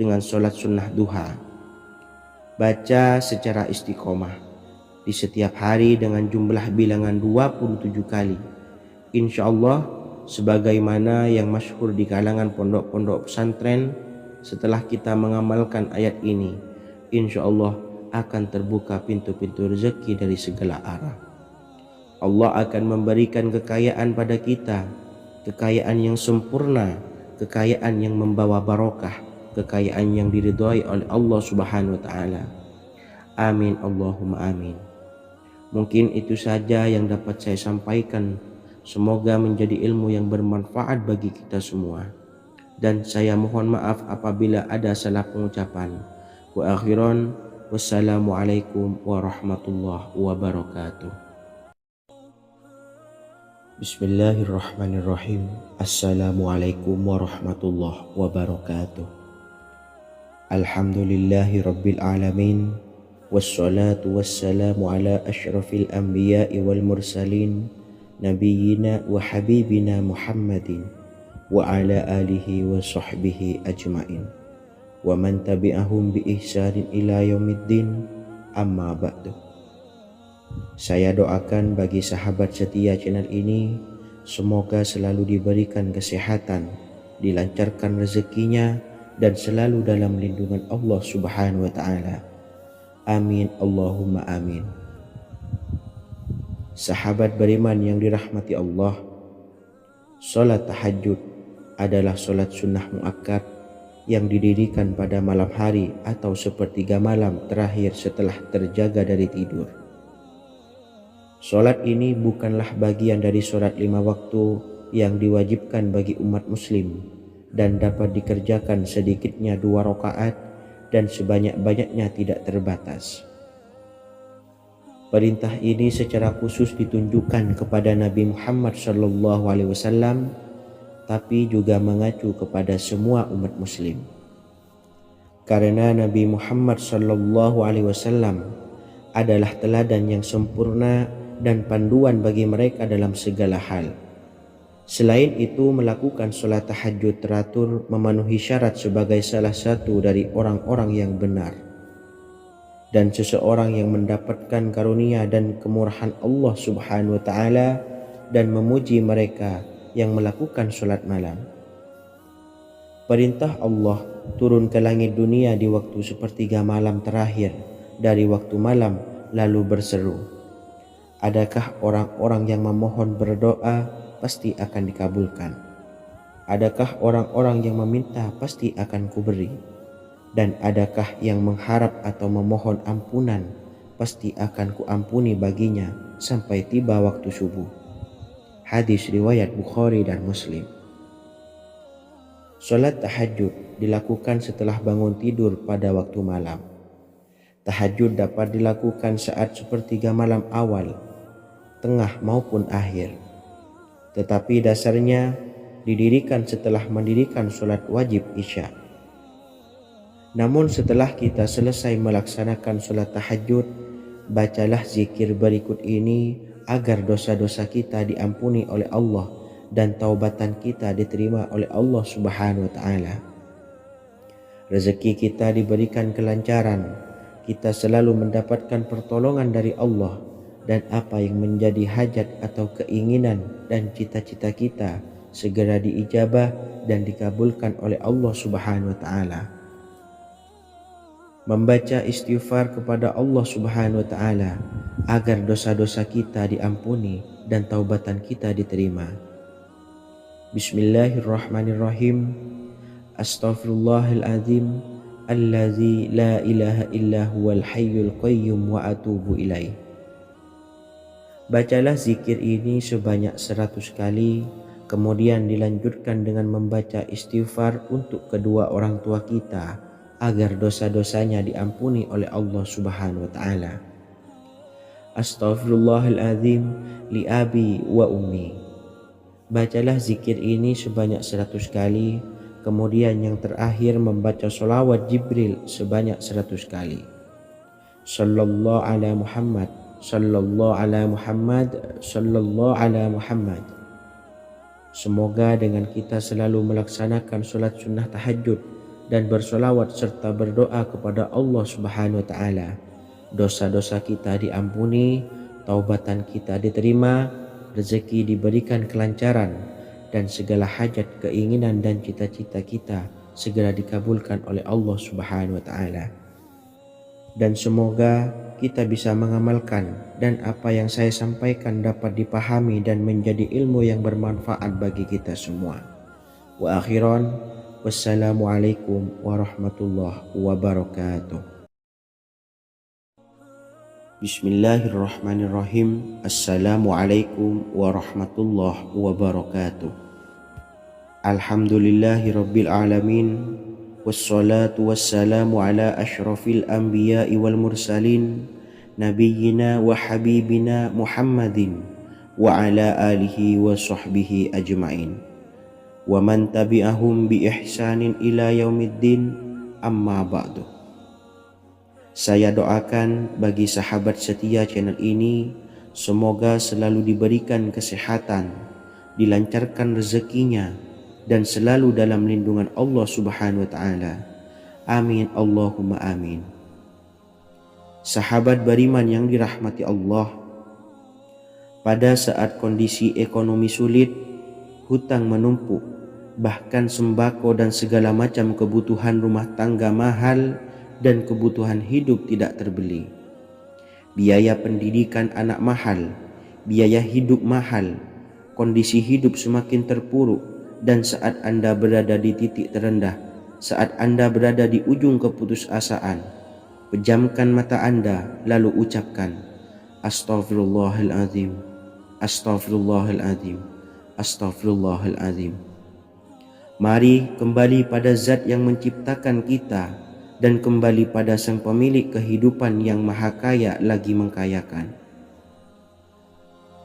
dengan sholat sunnah duha. Baca secara istiqomah di setiap hari dengan jumlah bilangan 27 kali. Insya Allah sebagaimana yang masyhur di kalangan pondok-pondok pesantren, setelah kita mengamalkan ayat ini, insya Allah akan terbuka pintu-pintu rezeki dari segala arah. Allah akan memberikan kekayaan pada kita, kekayaan yang sempurna, kekayaan yang membawa barokah, kekayaan yang diridhai oleh Allah Subhanahu wa taala. Amin Allahumma amin. Mungkin itu saja yang dapat saya sampaikan. Semoga menjadi ilmu yang bermanfaat bagi kita semua. Dan saya mohon maaf apabila ada salah pengucapan. Wa akhiran, wassalamualaikum warahmatullahi wabarakatuh. Bismillahirrahmanirrahim. Assalamualaikum warahmatullahi wabarakatuh. Alhamdulillahi rabbil alamin. Wassalatu wassalamu ala ashrafil anbiya'i wal mursalin, nabiyyina wa habibina Muhammadin wa ala alihi wa sahbihi ajmain wa man tabi'ahum bi ihsanin ila yaumiddin, amma ba'du. Saya doakan bagi sahabat setia channel ini, semoga selalu diberikan kesehatan, dilancarkan rezekinya, dan selalu dalam lindungan Allah Subhanahu wa ta'ala. Amin Allahumma amin. Sahabat beriman yang dirahmati Allah, sholat tahajud adalah sholat sunnah muakkad yang didirikan pada malam hari atau sepertiga malam terakhir setelah terjaga dari tidur. Sholat ini bukanlah bagian dari sholat 5 waktu yang diwajibkan bagi umat muslim dan dapat dikerjakan sedikitnya 2 rakaat dan sebanyak-banyaknya tidak terbatas. Perintah ini secara khusus ditunjukkan kepada Nabi Muhammad SAW, tapi juga mengacu kepada semua umat muslim. Karena Nabi Muhammad SAW adalah teladan yang sempurna dan panduan bagi mereka dalam segala hal. Selain itu, melakukan sholat tahajud teratur memenuhi syarat sebagai salah satu dari orang-orang yang benar. Dan seseorang yang mendapatkan karunia dan kemurahan Allah Subhanahu wa ta'ala dan memuji mereka yang melakukan sholat malam. Perintah Allah turun ke langit dunia di waktu sepertiga malam terakhir dari waktu malam lalu berseru, adakah orang-orang yang memohon berdoa pasti akan dikabulkan? Adakah orang-orang yang meminta pasti akan kuberi? Dan adakah yang mengharap atau memohon ampunan pasti akan kuampuni baginya sampai tiba waktu subuh. Hadis riwayat Bukhari dan Muslim. Salat tahajud dilakukan setelah bangun tidur pada waktu malam. Tahajud dapat dilakukan saat sepertiga malam awal, tengah maupun akhir. Tetapi dasarnya didirikan setelah mendirikan sholat wajib isya. Namun setelah kita selesai melaksanakan sholat tahajud, bacalah zikir berikut ini agar dosa-dosa kita diampuni oleh Allah dan taubatan kita diterima oleh Allah Subhanahu wa ta'ala. Rezeki kita diberikan kelancaran, kita selalu mendapatkan pertolongan dari Allah, dan apa yang menjadi hajat atau keinginan dan cita-cita kita segera diijabah dan dikabulkan oleh Allah Subhanahu wa ta'ala. Membaca istighfar kepada Allah Subhanahu wa ta'ala agar dosa-dosa kita diampuni dan taubatan kita diterima. Bismillahirrahmanirrahim. Astaghfirullahaladzim allazi la ilaha illa huwal hayyul qayyum wa atubu ilaih. Bacalah zikir ini sebanyak 100 kali, kemudian dilanjutkan dengan membaca istighfar untuk kedua orang tua kita agar dosa-dosanya diampuni oleh Allah Subhanahu wa ta'ala. Astaghfirullahaladzim li abi wa ummi. Bacalah zikir ini sebanyak 100 kali, kemudian yang terakhir membaca sholawat Jibril sebanyak 100 kali. Sallallahu ala Muhammad, sallallahu ala Muhammad, sallallahu ala Muhammad. Semoga dengan kita selalu melaksanakan sholat sunnah tahajud dan bersolawat serta berdoa kepada Allah Subhanahu wa taala, dosa-dosa kita diampuni, taubatan kita diterima, rezeki diberikan kelancaran, dan segala hajat, keinginan dan cita-cita kita segera dikabulkan oleh Allah Subhanahu wa taala. Dan semoga kita bisa mengamalkan dan apa yang saya sampaikan dapat dipahami dan menjadi ilmu yang bermanfaat bagi kita semua. Wa akhiran, wassalamualaikum warahmatullahi wabarakatuh. Bismillahirrahmanirrahim. Assalamualaikum warahmatullahi wabarakatuh. Alhamdulillahi rabbil alamin. Wassalatu wassalamu ala ashrafil anbiya'i wal mursalin, nabiyyina wa habibina Muhammadin wa ala alihi wa sahbihi ajma'in wa man tabi'ahum bi ihsanin ila yaumiddin, amma ba'du. Saya doakan bagi sahabat setia channel ini, semoga selalu diberikan kesehatan, dilancarkan rezekinya, dan selalu dalam lindungan Allah Subhanahu wa taala. Amin Allahumma amin. Sahabat beriman yang dirahmati Allah, pada saat kondisi ekonomi sulit, hutang menumpuk, bahkan sembako dan segala macam kebutuhan rumah tangga mahal dan kebutuhan hidup tidak terbeli. Biaya pendidikan anak mahal, biaya hidup mahal, kondisi hidup semakin terpuruk. Dan saat Anda berada di titik terendah, saat Anda berada di ujung keputusasaan, pejamkan mata Anda lalu ucapkan Astaghfirullahaladzim, Astaghfirullahaladzim, Astaghfirullahaladzim. Mari kembali pada Zat yang menciptakan kita dan kembali pada Sang Pemilik kehidupan yang Maha Kaya lagi mengkayakan.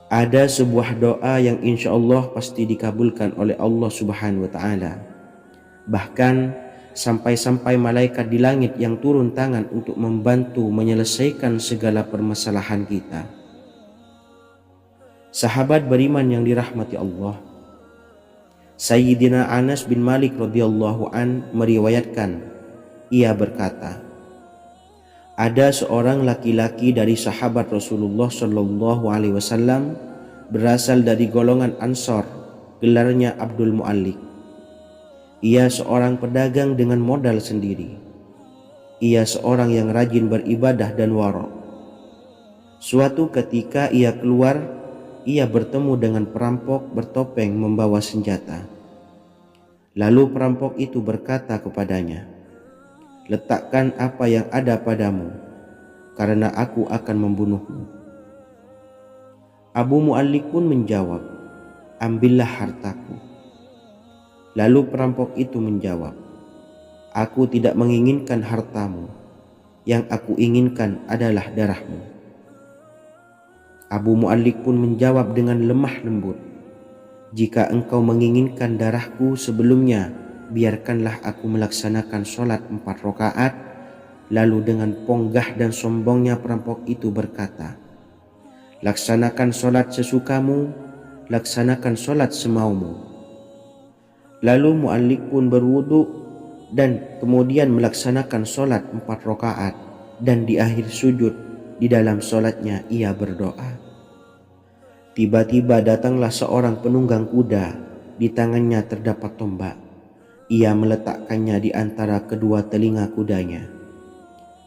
Ada sebuah doa yang insya Allah pasti dikabulkan oleh Allah Subhanahu wa taala. Bahkan sampai-sampai malaikat di langit yang turun tangan untuk membantu menyelesaikan segala permasalahan kita. Sahabat beriman yang dirahmati Allah, Sayyidina Anas bin Malik radhiyallahu an meriwayatkan, ia berkata, ada seorang laki-laki dari sahabat Rasulullah Shallallahu Alaihi Wasallam berasal dari golongan Ansor, gelarnya Abdul Mu'allik. Ia seorang pedagang dengan modal sendiri. Ia seorang yang rajin beribadah dan wara'. Suatu ketika ia keluar, ia bertemu dengan perampok bertopeng membawa senjata. Lalu perampok itu berkata kepadanya, letakkan apa yang ada padamu, karena aku akan membunuhmu. Abu Mu'allik pun menjawab, ambillah hartaku. Lalu perampok itu menjawab, aku tidak menginginkan hartamu, yang aku inginkan adalah darahmu. Abu Mu'allik pun menjawab dengan lemah lembut, jika engkau menginginkan darahku sebelumnya, biarkanlah aku melaksanakan sholat 4 rakaat. Lalu dengan ponggah dan sombongnya perampok itu berkata, laksanakan sholat sesukamu, laksanakan sholat semaumu. Lalu Mu'allik pun berwudu dan kemudian melaksanakan sholat 4 rakaat, dan di akhir sujud di dalam sholatnya ia berdoa. Tiba-tiba datanglah seorang penunggang kuda, di tangannya terdapat tombak. Ia meletakkannya di antara kedua telinga kudanya.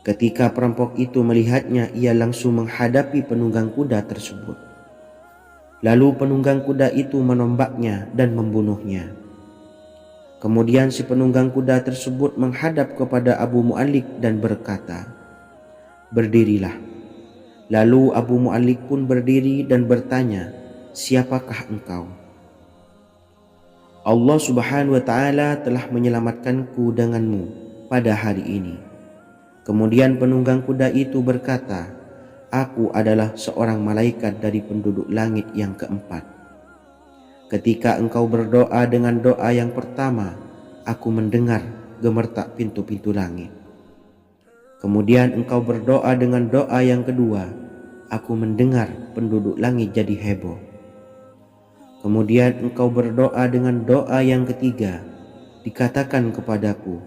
Ketika perampok itu melihatnya, ia langsung menghadapi penunggang kuda tersebut. Lalu penunggang kuda itu menombaknya dan membunuhnya. Kemudian si penunggang kuda tersebut menghadap kepada Abu Mu'allik dan berkata, berdirilah. Lalu Abu Mu'allik pun berdiri dan bertanya, siapakah engkau? Allah Subhanahu wa taala telah menyelamatkanku denganmu pada hari ini. Kemudian penunggang kuda itu berkata, aku adalah seorang malaikat dari penduduk langit yang keempat. Ketika engkau berdoa dengan doa yang pertama, aku mendengar gemertak pintu-pintu langit. Kemudian engkau berdoa dengan doa yang kedua, aku mendengar penduduk langit jadi heboh. Kemudian engkau berdoa dengan doa yang ketiga, dikatakan kepadaku,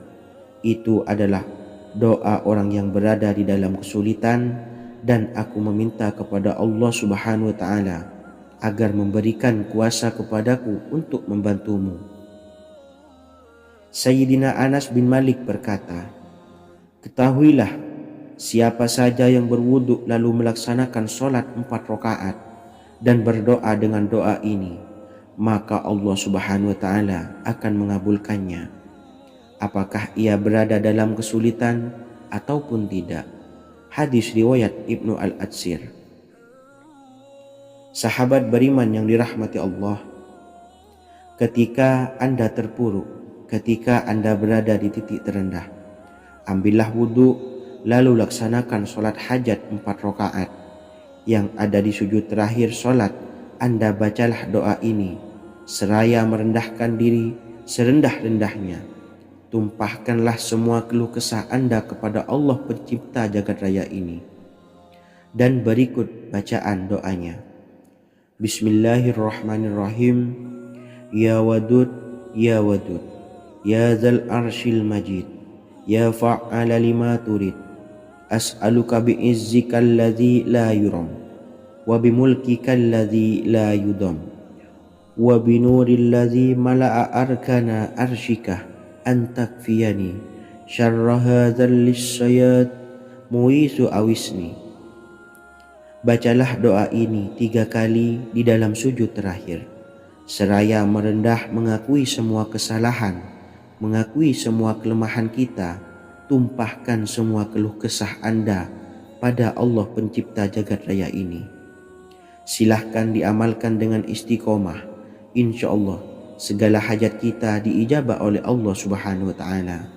Itu adalah doa orang yang berada di dalam kesulitan, dan aku meminta kepada Allah Subhanahu wa taala agar memberikan kuasa kepadaku untuk membantumu. Sayyidina Anas bin Malik berkata, "Ketahuilah, siapa saja yang berwudu lalu melaksanakan sholat 4 rakaat dan berdoa dengan doa ini, maka Allah Subhanahu wa taala akan mengabulkannya, apakah ia berada dalam kesulitan ataupun tidak." Hadis riwayat Ibnu Al-Atsir. Sahabat beriman yang dirahmati Allah, ketika Anda terpuruk, ketika Anda berada di titik terendah, ambillah wudhu lalu laksanakan sholat hajat 4 rakaat. Yang ada di sujud terakhir sholat, Anda bacalah doa ini seraya merendahkan diri serendah-rendahnya. Tumpahkanlah semua keluh kesah Anda kepada Allah pencipta jagat raya ini. Dan berikut bacaan doanya. Bismillahirrahmanirrahim. Ya Wadud, Ya Wadud, Ya Dzal Arsyil Majid, Ya Fa'ala lima turid, as'aluka bi'izzika alladzi la yuram, wa bimulkika alladzi la yudam, wa binuril ladzi mala'a arkana arsyika an takfiyani syarra hadzal lisyayat muisu awisni. Bacalah doa ini 3 kali di dalam sujud terakhir, seraya merendah mengakui semua kesalahan, mengakui semua kelemahan kita. Tumpahkan semua keluh kesah Anda pada Allah pencipta jagat raya ini. Silahkan diamalkan dengan istiqomah. Insya Allah segala hajat kita diijabah oleh Allah Subhanahu wa taala.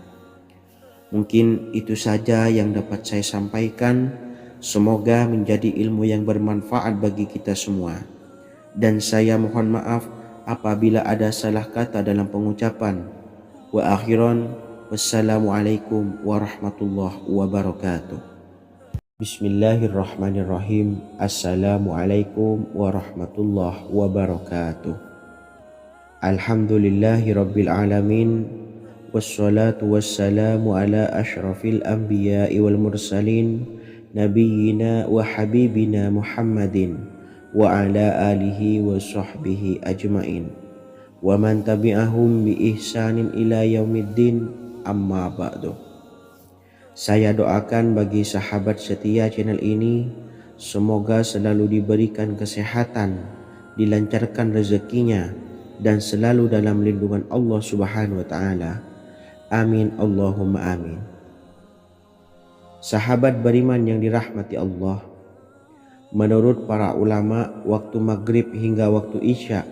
Mungkin itu saja yang dapat saya sampaikan. Semoga menjadi ilmu yang bermanfaat bagi kita semua. Dan saya mohon maaf apabila ada salah kata dalam pengucapan. Wa akhiran, wassalamualaikum warahmatullahi wabarakatuh. Bismillahirrahmanirrahim. Assalamualaikum warahmatullahi wabarakatuh. Alhamdulillahi rabbil alamin, wassalatu wassalamu ala ashrafil anbiya'i wal mursalin, nabiyyina wa habibina Muhammadin wa ala alihi wa sahbihi ajmain, wa man tabi'ahum bi ihsanin ila yaumiddin, amma ba'du. Saya doakan bagi sahabat setia channel ini, semoga selalu diberikan kesehatan, dilancarkan rezekinya, dan selalu dalam lindungan Allah Subhanahu wa taala. Amin Allahumma amin. Sahabat beriman yang dirahmati Allah, menurut para ulama, waktu maghrib hingga waktu isya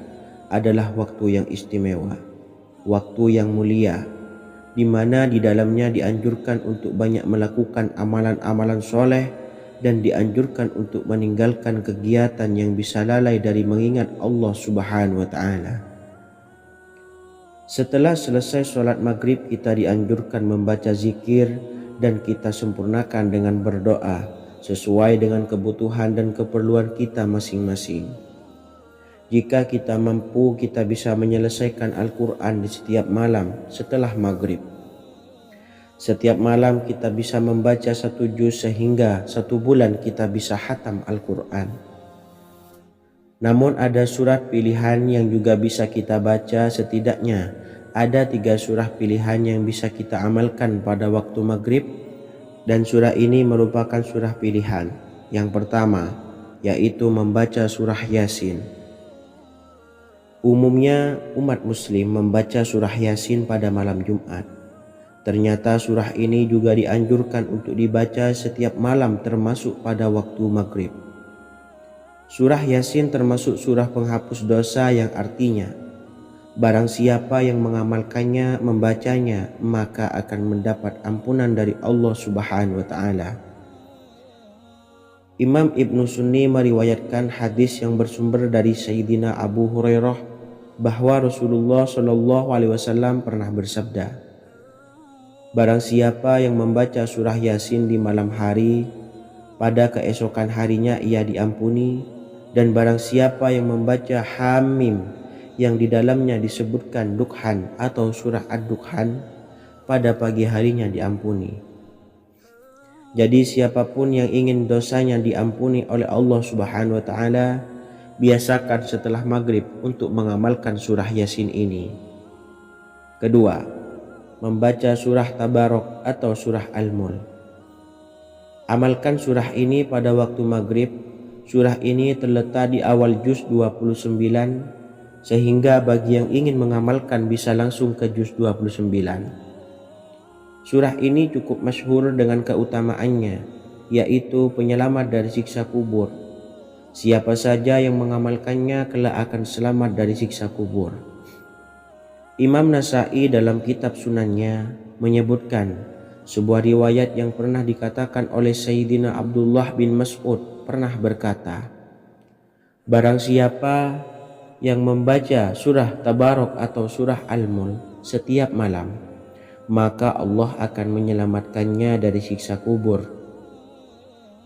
adalah waktu yang istimewa, waktu yang mulia, di mana di dalamnya dianjurkan untuk banyak melakukan amalan-amalan soleh dan dianjurkan untuk meninggalkan kegiatan yang bisa lalai dari mengingat Allah Subhanahu wa taala. Setelah selesai sholat maghrib, kita dianjurkan membaca zikir dan kita sempurnakan dengan berdoa sesuai dengan kebutuhan dan keperluan kita masing-masing. Jika kita mampu, kita bisa menyelesaikan Al-Quran di setiap malam setelah maghrib. Setiap malam kita bisa membaca 1 juz sehingga 1 bulan kita bisa khatam Al-Quran. Namun ada surat pilihan yang juga bisa kita baca. Setidaknya ada 3 surah pilihan yang bisa kita amalkan pada waktu maghrib, dan surah ini merupakan surah pilihan. Yang pertama yaitu membaca surah Yasin. Umumnya umat muslim membaca surah Yasin pada malam Jumat. Ternyata surah ini juga dianjurkan untuk dibaca setiap malam termasuk pada waktu maghrib. Surah Yasin termasuk surah penghapus dosa, yang artinya barang siapa yang mengamalkannya, membacanya, maka akan mendapat ampunan dari Allah Subhanahu wa taala. Imam Ibnu Sunni meriwayatkan hadis yang bersumber dari Sayyidina Abu Hurairah bahwa Rasulullah Shallallahu alaihi wasallam pernah bersabda, barang siapa yang membaca surah Yasin di malam hari, pada keesokan harinya ia diampuni. Dan barang siapa yang membaca Hamim yang di dalamnya disebutkan Dukhan atau surah Ad-Dukhan, pada pagi harinya diampuni. Jadi siapapun yang ingin dosanya diampuni oleh Allah Subhanahu wa taala, biasakan setelah maghrib untuk mengamalkan surah Yasin ini. Kedua, membaca surah Tabarok atau surah Al-Mulk. Amalkan surah ini pada waktu maghrib. Surah ini terletak di awal juz 29, sehingga bagi yang ingin mengamalkan bisa langsung ke juz 29. Surah ini cukup masyhur dengan keutamaannya, yaitu penyelamat dari siksa kubur. Siapa saja yang mengamalkannya kelak akan selamat dari siksa kubur. Imam Nasa'i dalam kitab Sunannya menyebutkan sebuah riwayat yang pernah dikatakan oleh Sayyidina Abdullah bin Mas'ud pernah berkata, barang siapa yang membaca surah Tabarok atau surah Al-Mulk setiap malam, maka Allah akan menyelamatkannya dari siksa kubur.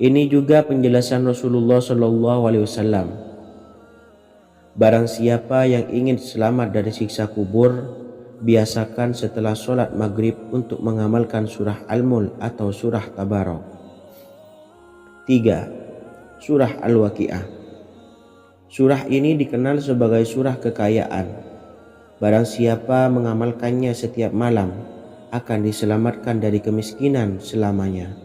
Ini juga penjelasan Rasulullah SAW. Barang siapa yang ingin selamat dari siksa kubur, biasakan setelah sholat maghrib untuk mengamalkan surah Al-Mulk atau surah Tabarok. 3. Surah Al-Waqiah. Surah ini dikenal sebagai surah kekayaan. Barang siapa mengamalkannya setiap malam, akan diselamatkan dari kemiskinan selamanya.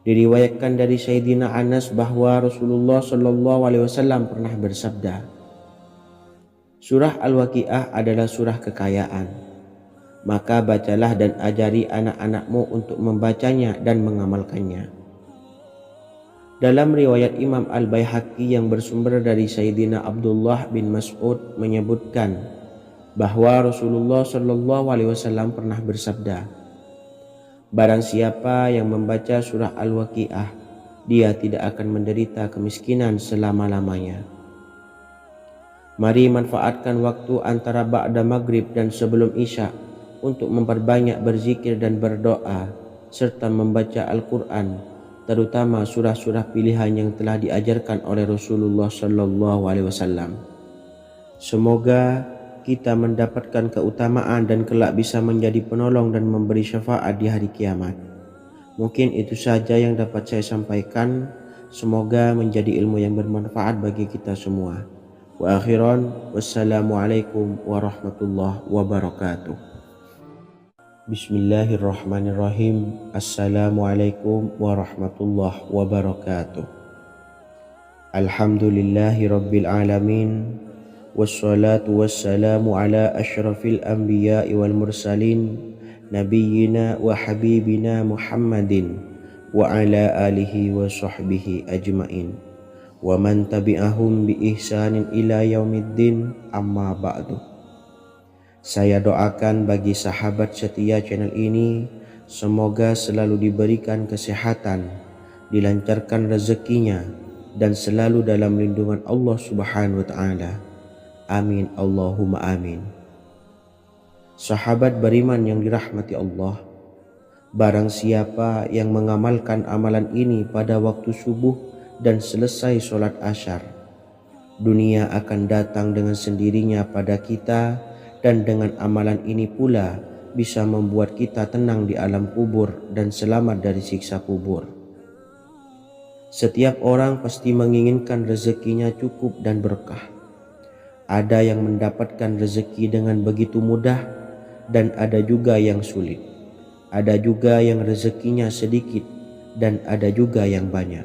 Diriwayatkan dari Sayyidina Anas bahwa Rasulullah SAW pernah bersabda, surah Al-Waqiah adalah surah kekayaan. Maka bacalah dan ajari anak-anakmu untuk membacanya dan mengamalkannya. Dalam riwayat Imam Al-Baihaqi yang bersumber dari Sayyidina Abdullah bin Mas'ud menyebutkan bahwa Rasulullah SAW pernah bersabda, barang siapa yang membaca surah Al-Waqiah, dia tidak akan menderita kemiskinan selama-lamanya. Mari manfaatkan waktu antara ba'da maghrib dan sebelum isya untuk memperbanyak berzikir dan berdoa serta membaca Al-Quran, terutama surah-surah pilihan yang telah diajarkan oleh Rasulullah SAW. Semoga kita mendapatkan keutamaan dan kelak bisa menjadi penolong dan memberi syafaat di hari kiamat. Mungkin itu saja yang dapat saya sampaikan. Semoga menjadi ilmu yang bermanfaat bagi kita semua. Wa akhiran, wassalamualaikum warahmatullahi wabarakatuh. Bismillahirrahmanirrahim. Assalamualaikum warahmatullahi wabarakatuh. Alhamdulillahi rabbil alamin. Wassalatu wassalamu ala asyrafil anbiya'i wal mursalin nabiyyina wa habibina Muhammadin wa ala alihi wa sahbihi ajmain wa man tabi'ahum bi ihsanin ila yaumiddin, amma ba'du. Saya doakan bagi sahabat setia channel ini, semoga selalu diberikan kesehatan, dilancarkan rezekinya, dan selalu dalam lindungan Allah Subhanahu wa ta'ala. Amin Allahumma amin. Sahabat beriman yang dirahmati Allah, barang siapa yang mengamalkan amalan ini pada waktu subuh dan selesai sholat asyar, dunia akan datang dengan sendirinya pada kita, dan dengan amalan ini pula bisa membuat kita tenang di alam kubur dan selamat dari siksa kubur. Setiap orang pasti menginginkan rezekinya cukup dan berkah. Ada yang mendapatkan rezeki dengan begitu mudah dan ada juga yang sulit. Ada juga yang rezekinya sedikit dan ada juga yang banyak.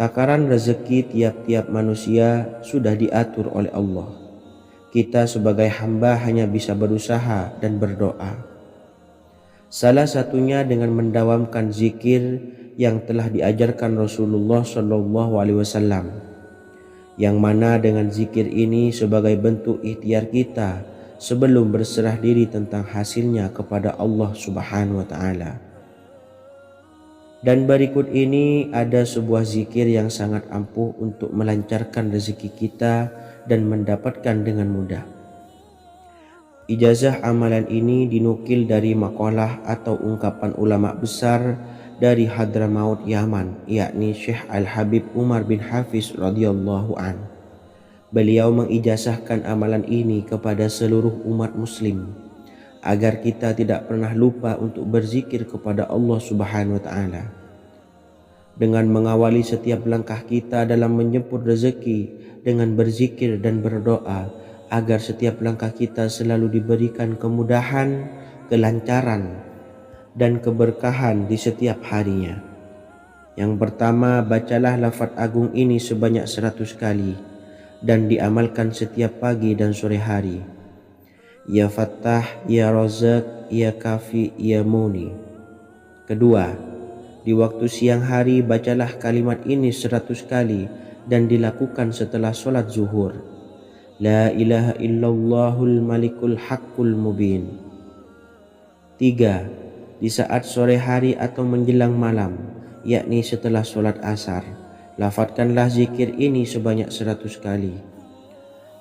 Takaran rezeki tiap-tiap manusia sudah diatur oleh Allah. Kita sebagai hamba hanya bisa berusaha dan berdoa. Salah satunya dengan mendawamkan zikir yang telah diajarkan Rasulullah SAW. Yang mana dengan zikir ini sebagai bentuk ikhtiar kita sebelum berserah diri tentang hasilnya kepada Allah Subhanahu wa ta'ala. Dan berikut ini ada sebuah zikir yang sangat ampuh untuk melancarkan rezeki kita dan mendapatkan dengan mudah. Ijazah amalan ini dinukil dari makalah atau ungkapan ulama besar dari Hadramaut Yaman, yakni Syekh Al-Habib Umar bin Hafiz radhiyallahu an. Beliau mengijazahkan amalan ini kepada seluruh umat muslim agar kita tidak pernah lupa untuk berzikir kepada Allah Subhanahu wa taala. Dengan mengawali setiap langkah kita dalam menjemput rezeki dengan berzikir dan berdoa agar setiap langkah kita selalu diberikan kemudahan, kelancaran, dan keberkahan di setiap harinya. Yang pertama, bacalah lafaz agung ini sebanyak 100 kali dan diamalkan setiap pagi dan sore hari. Ya Fattah, Ya Razak, Ya Kafi, Ya Muni. Kedua, di waktu siang hari bacalah kalimat ini 100 kali dan dilakukan setelah sholat zuhur. La ilaha illallahul malikul haqqul mubin. 3. Di saat sore hari atau menjelang malam, yakni setelah sholat asar, lafadzkanlah zikir ini sebanyak 100 kali.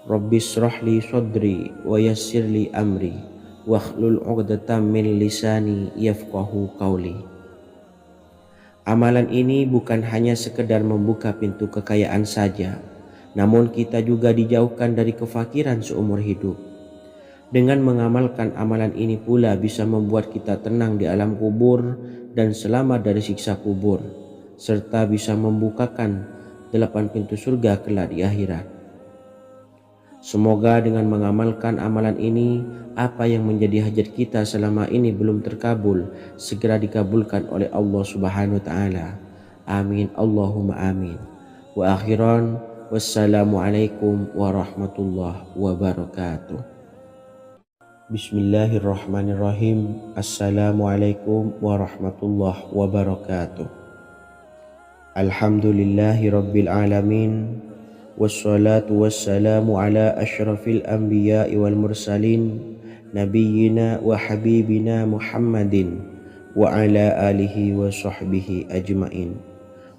Rabbis shrahli sodri wa yassirli amri wakhlul 'uqdatam min lisani yafqahu qawli. Amalan ini bukan hanya sekedar membuka pintu kekayaan saja, namun kita juga dijauhkan dari kefakiran seumur hidup. Dengan mengamalkan amalan ini pula bisa membuat kita tenang di alam kubur dan selamat dari siksa kubur, serta bisa membukakan 8 pintu surga kelak di akhirat. Semoga dengan mengamalkan amalan ini, apa yang menjadi hajat kita selama ini belum terkabul, segera dikabulkan oleh Allah Subhanahu wa taala. Amin Allahumma amin. Wa akhiran, wassalamualaikum warahmatullahi wabarakatuh. Bismillahirrahmanirrahim. Assalamualaikum warahmatullahi wabarakatuh. Alhamdulillahi rabbil alamin. Wassalatu wassalamu ala ashrafil anbiya'i wal mursalin nabiyyina wa habibina Muhammadin wa ala alihi wa sahbihi ajmain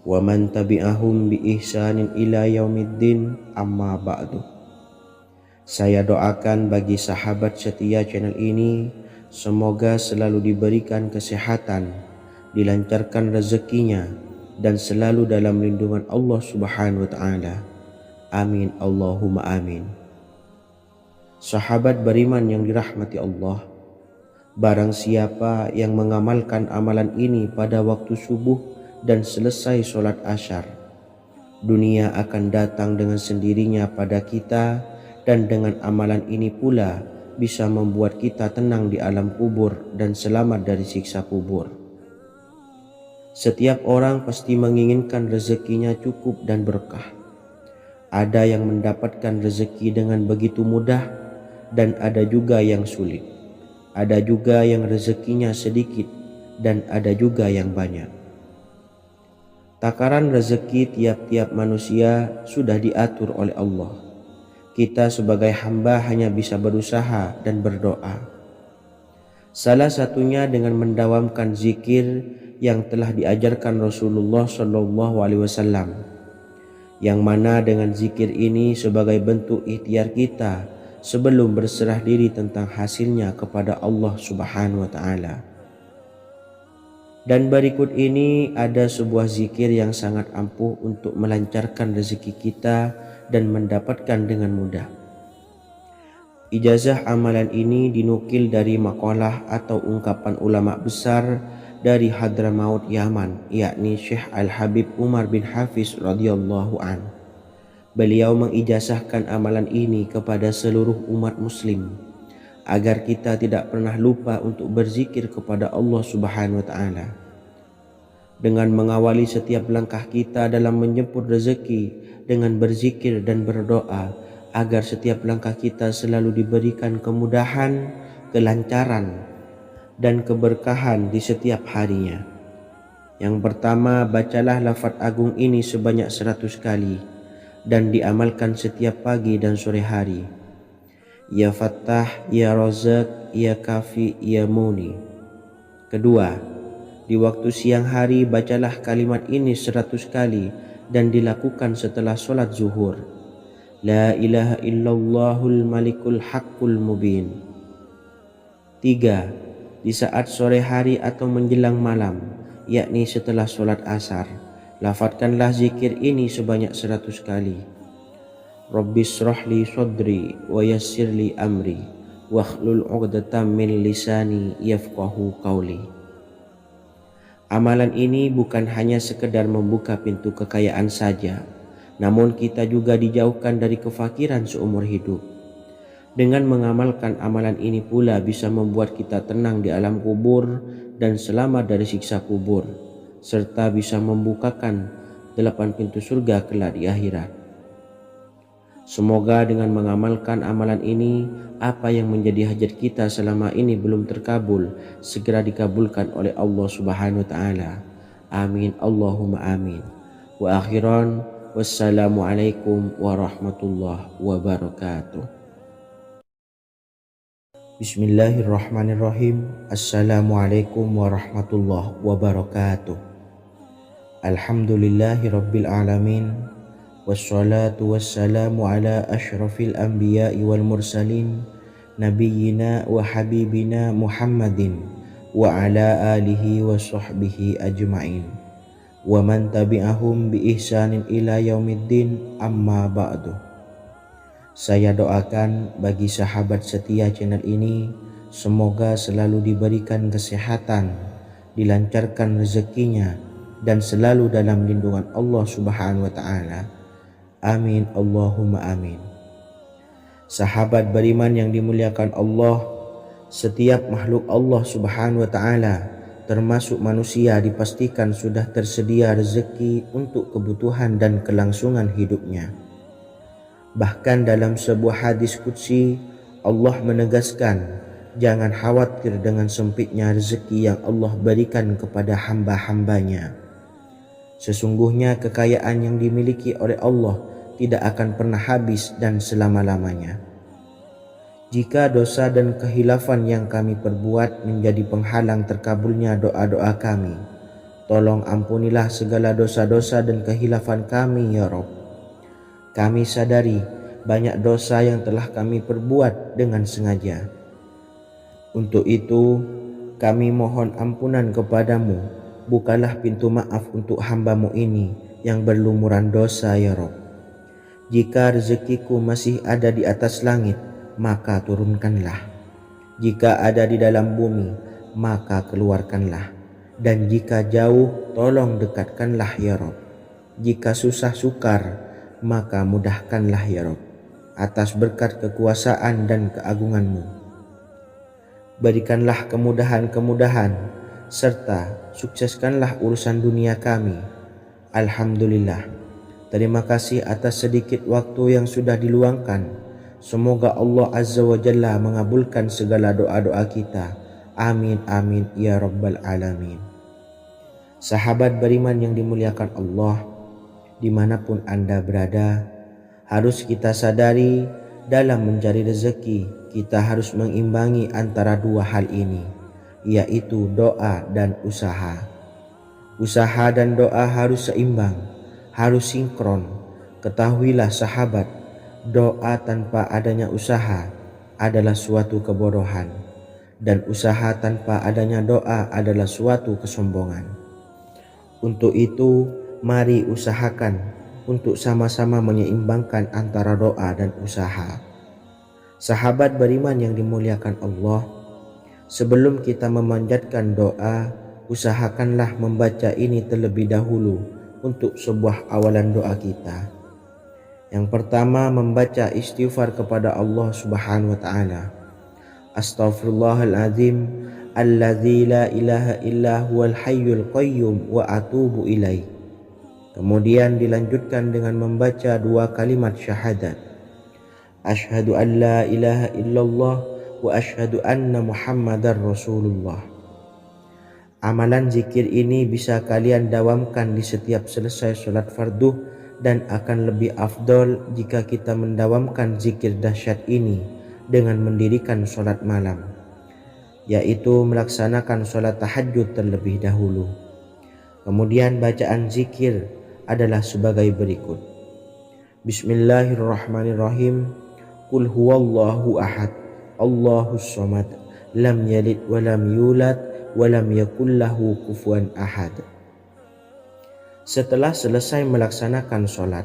wa man tabi'ahum bi ihsanin ila yaumiddin, amma ba'du. Saya doakan bagi sahabat setia channel ini, semoga selalu diberikan kesehatan, dilancarkan rezekinya, dan selalu dalam lindungan Allah Subhanahu wa taala. Amin Allahumma amin. Sahabat beriman yang dirahmati Allah, barang siapa yang mengamalkan amalan ini pada waktu subuh dan selesai sholat asyar, dunia akan datang dengan sendirinya pada kita, dan dengan amalan ini pula bisa membuat kita tenang di alam kubur dan selamat dari siksa kubur. Setiap orang pasti menginginkan rezekinya cukup dan berkah. Ada yang mendapatkan rezeki dengan begitu mudah dan ada juga yang sulit. Ada juga yang rezekinya sedikit dan ada juga yang banyak. Takaran rezeki tiap-tiap manusia sudah diatur oleh Allah. Kita sebagai hamba hanya bisa berusaha dan berdoa. Salah satunya dengan mendawamkan zikir yang telah diajarkan Rasulullah SAW. Yang mana dengan zikir ini sebagai bentuk ikhtiar kita sebelum berserah diri tentang hasilnya kepada Allah Subhanahu wa taala. Dan berikut ini ada sebuah zikir yang sangat ampuh untuk melancarkan rezeki kita dan mendapatkan dengan mudah. Ijazah amalan ini dinukil dari makalah atau ungkapan ulama besar dari Hadramaut Yaman, yakni Syekh Al-Habib Umar bin Hafiz radhiyallahu an. Beliau mengijazahkan amalan ini kepada seluruh umat muslim agar kita tidak pernah lupa untuk berzikir kepada Allah Subhanahu wa taala. Dengan mengawali setiap langkah kita dalam menjemput rezeki dengan berzikir dan berdoa agar setiap langkah kita selalu diberikan kemudahan, kelancaran, dan keberkahan di setiap harinya. Yang pertama, bacalah lafaz agung ini sebanyak 100 kali dan diamalkan setiap pagi dan sore hari. Ya Fattah, Ya Razak, Ya Kafi, Ya Muni. Kedua, di waktu siang hari bacalah kalimat ini 100 kali dan dilakukan setelah sholat zuhur. La ilaha illallahul malikul haqqul mubin. 3. Di saat sore hari atau menjelang malam, yakni setelah sholat asar, lafadzkanlah zikir ini sebanyak 100 kali. Rabbis shrahli sodri wa yassirli amri wahlul 'uqdatam min lisani yafqahu qawli. Amalan ini bukan hanya sekedar membuka pintu kekayaan saja, namun kita juga dijauhkan dari kefakiran seumur hidup. Dengan mengamalkan amalan ini pula bisa membuat kita tenang di alam kubur dan selamat dari siksa kubur, serta bisa membukakan 8 pintu surga kelak di akhirat. Semoga dengan mengamalkan amalan ini, apa yang menjadi hajat kita selama ini belum terkabul, segera dikabulkan oleh Allah Subhanahu wa Ta'ala. Amin, Allahumma amin. Wa akhiran, wassalamualaikum warahmatullahi wabarakatuh. Bismillahirrahmanirrahim. Assalamualaikum warahmatullahi wabarakatuh. Alhamdulillahi rabbil alamin. Wassalatu wassalamu ala ashrafil anbiya'i wal mursalin nabiyyina wa habibina Muhammadin wa ala alihi wa sahbihi ajma'in wa man tabi'ahum bi ihsanin ila yaumiddin, amma ba'du. Saya doakan bagi sahabat setia channel ini, semoga selalu diberikan kesehatan, dilancarkan rezekinya, dan selalu dalam lindungan Allah Subhanahu wa Ta'ala. Amin, Allahumma amin. Sahabat beriman yang dimuliakan Allah, setiap makhluk Allah Subhanahu wa Ta'ala, termasuk manusia, dipastikan sudah tersedia rezeki untuk kebutuhan dan kelangsungan hidupnya. Bahkan dalam sebuah hadis qudsi, Allah menegaskan, jangan khawatir dengan sempitnya rezeki yang Allah berikan kepada hamba-hambanya. Sesungguhnya kekayaan yang dimiliki oleh Allah tidak akan pernah habis dan selama-lamanya. Jika dosa dan kehilafan yang kami perbuat menjadi penghalang terkabulnya doa-doa kami, tolong ampunilah segala dosa-dosa dan kehilafan kami ya Rabb. Kami sadari banyak dosa yang telah kami perbuat dengan sengaja. Untuk itu kami mohon ampunan kepadamu. Bukalah pintu maaf untuk hamba-Mu ini yang berlumuran dosa ya Rabb. Jika rezekiku masih ada di atas langit, maka turunkanlah. Jika ada di dalam bumi, maka keluarkanlah. Dan jika jauh, tolong dekatkanlah ya Rabb. Jika susah sukar, maka mudahkanlah ya Rabb, atas berkat kekuasaan dan keagungan-Mu. Berikanlah kemudahan-kemudahan, serta sukseskanlah urusan dunia kami. Alhamdulillah. Terima kasih atas sedikit waktu yang sudah diluangkan. Semoga Allah Azza wa Jalla mengabulkan segala doa-doa kita. Amin amin ya rabbal alamin. Sahabat beriman yang dimuliakan Allah, dimanapun Anda berada, harus kita sadari dalam mencari rezeki kita harus mengimbangi antara dua hal ini, yaitu doa dan usaha. Usaha dan doa harus seimbang, harus sinkron. Ketahuilah sahabat, doa tanpa adanya usaha adalah suatu kebodohan, dan usaha tanpa adanya doa adalah suatu kesombongan. Untuk itu, mari usahakan untuk sama-sama menyeimbangkan antara doa dan usaha. Sahabat beriman yang dimuliakan Allah, sebelum kita memanjatkan doa, usahakanlah membaca ini terlebih dahulu untuk sebuah awalan doa kita. Yang pertama, membaca istighfar kepada Allah Subhanahu wa Ta'ala. Astaghfirullahaladzim alladzi la ilaha illa huwal hayyul qayyum wa atubu ilaih. Kemudian dilanjutkan dengan membaca dua kalimat syahadat. Asyhadu an la ilaha illallah wa asyhadu anna Muhammadar Rasulullah. Amalan zikir ini bisa kalian dawamkan di setiap selesai sholat fardu, dan akan lebih afdol jika kita mendawamkan zikir dahsyat ini dengan mendirikan sholat malam, yaitu melaksanakan sholat tahajud terlebih dahulu. Kemudian bacaan zikir adalah sebagai berikut. Bismillahirrahmanirrahim. Qul huwallahu ahad, Allahus samad, lam yalid wa lam yulad walam yakullahu kufuwan ahad. Setelah selesai melaksanakan sholat,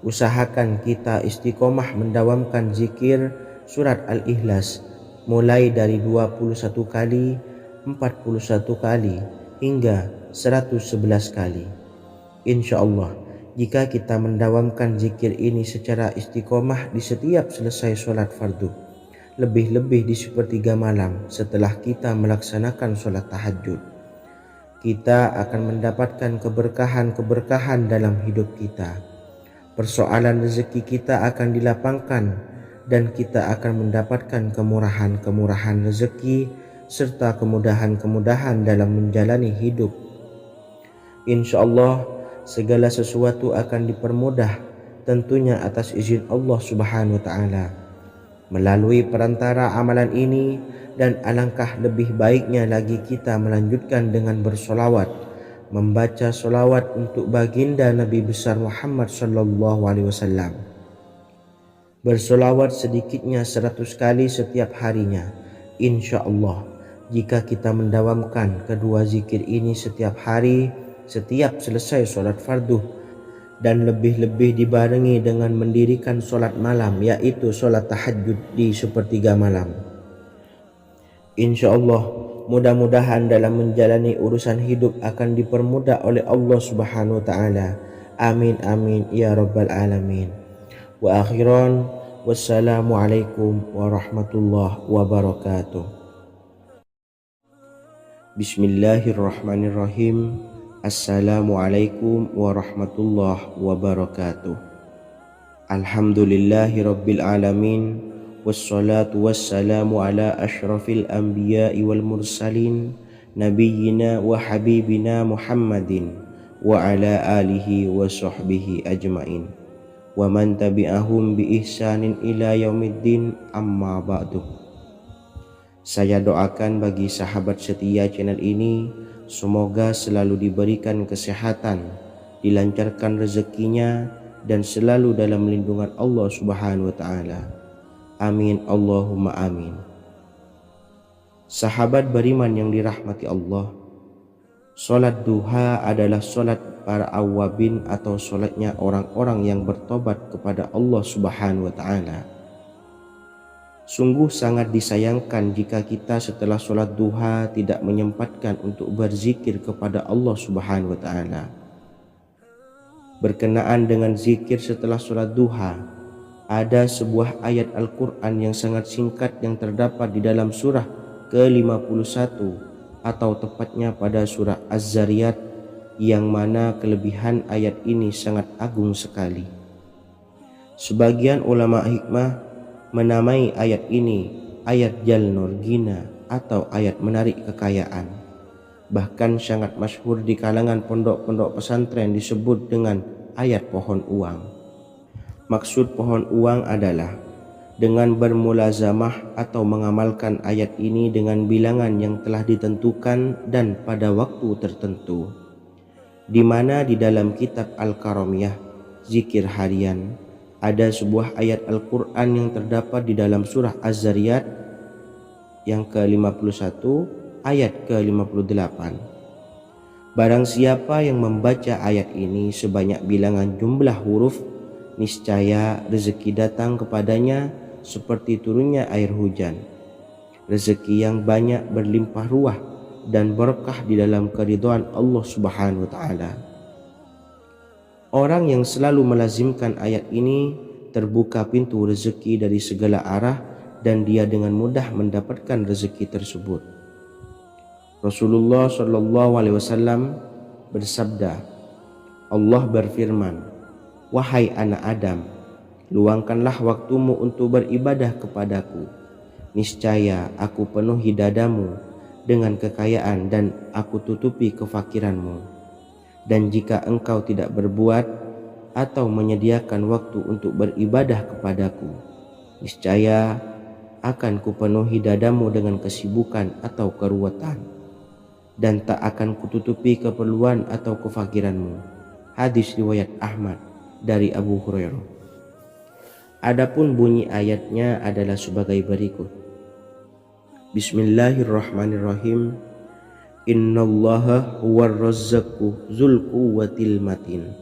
usahakan kita istiqomah mendawamkan zikir surat Al-Ikhlas mulai dari 21 kali, 41 kali, hingga 111 kali. Insya Allah, jika kita mendawamkan zikir ini secara istiqomah di setiap selesai sholat fardu, lebih-lebih di sepertiga malam setelah kita melaksanakan sholat tahajud, kita akan mendapatkan keberkahan-keberkahan dalam hidup kita. Persoalan rezeki kita akan dilapangkan dan kita akan mendapatkan kemurahan-kemurahan rezeki serta kemudahan-kemudahan dalam menjalani hidup. Insya Allah segala sesuatu akan dipermudah, tentunya atas izin Allah Subhanahu wa Ta'ala. Melalui perantara amalan ini, dan alangkah lebih baiknya lagi kita melanjutkan dengan bersolawat, membaca solawat untuk baginda Nabi besar Muhammad sallallahu alaihi wasallam. Bersolawat sedikitnya 100 kali setiap harinya. Insya Allah, jika kita mendawamkan kedua zikir ini setiap hari, setiap selesai sholat fardu, dan lebih-lebih dibarengi dengan mendirikan sholat malam, yaitu sholat tahajud di sepertiga malam, insya Allah mudah-mudahan dalam menjalani urusan hidup akan dipermudah oleh Allah Subhanahu wa Ta'ala. Amin amin ya rabbal alamin. Wa akhiran, wassalamualaikum warahmatullahi wabarakatuh. Bismillahirrahmanirrahim. Assalamualaikum warahmatullahi wabarakatuh. Alhamdulillahi rabbil alamin, wassalatu wassalamu ala ashrafil anbiya'i wal mursalin, nabiyyina wa habibina Muhammadin wa ala alihi wa sahbihi ajmain, wa man tabi'ahum bi ihsanin ila yaumiddin, amma ba'du. Saya doakan bagi sahabat setia channel ini, semoga selalu diberikan kesehatan, dilancarkan rezekinya, dan selalu dalam lindungan Allah Subhanahu wa Ta'ala. Amin Allahumma amin. Sahabat beriman yang dirahmati Allah, sholat duha adalah sholat para awabin atau sholatnya orang-orang yang bertobat kepada Allah Subhanahu wa Ta'ala. Sungguh sangat disayangkan jika kita setelah sholat duha tidak menyempatkan untuk berzikir kepada Allah Subhanahu wa Ta'ala. Berkenaan dengan zikir setelah sholat duha, ada sebuah ayat Al-Quran yang sangat singkat yang terdapat di dalam surah ke-51 atau tepatnya pada surah Az-Zariyat, yang mana kelebihan ayat ini sangat agung sekali. Sebagian ulama hikmah menamai ayat ini ayat Jalnur Gina atau ayat menarik kekayaan. Bahkan sangat masyhur di kalangan pondok-pondok pesantren disebut dengan ayat pohon uang. Maksud pohon uang adalah dengan bermulazamah atau mengamalkan ayat ini dengan bilangan yang telah ditentukan dan pada waktu tertentu, di mana di dalam kitab Al-Karamiyah zikir harian ada sebuah ayat Al-Quran yang terdapat di dalam surah Az-Zariyat yang ke-51 ayat ke-58. Barang siapa yang membaca ayat ini sebanyak bilangan jumlah huruf, niscaya rezeki datang kepadanya seperti turunnya air hujan. Rezeki yang banyak berlimpah ruah dan berkah di dalam keridhaan Allah Subhanahu wa Ta'ala. Orang yang selalu melazimkan ayat ini terbuka pintu rezeki dari segala arah dan dia dengan mudah mendapatkan rezeki tersebut. Rasulullah Shallallahu Alaihi Wasallam bersabda, Allah berfirman, wahai anak Adam, luangkanlah waktumu untuk beribadah kepadaku. Niscaya aku penuhi dadamu dengan kekayaan dan aku tutupi kefakiranmu. Dan jika engkau tidak berbuat atau menyediakan waktu untuk beribadah kepadaku, niscaya akan kupenuhi dadamu dengan kesibukan atau keruwetan, dan tak akan kututupi keperluan atau kefakiranmu. Hadis riwayat Ahmad dari Abu Hurairah. Adapun bunyi ayatnya adalah sebagai berikut. Bismillahirrahmanirrahim. Innallaha huwar razzaqu dzul quwwatil matin.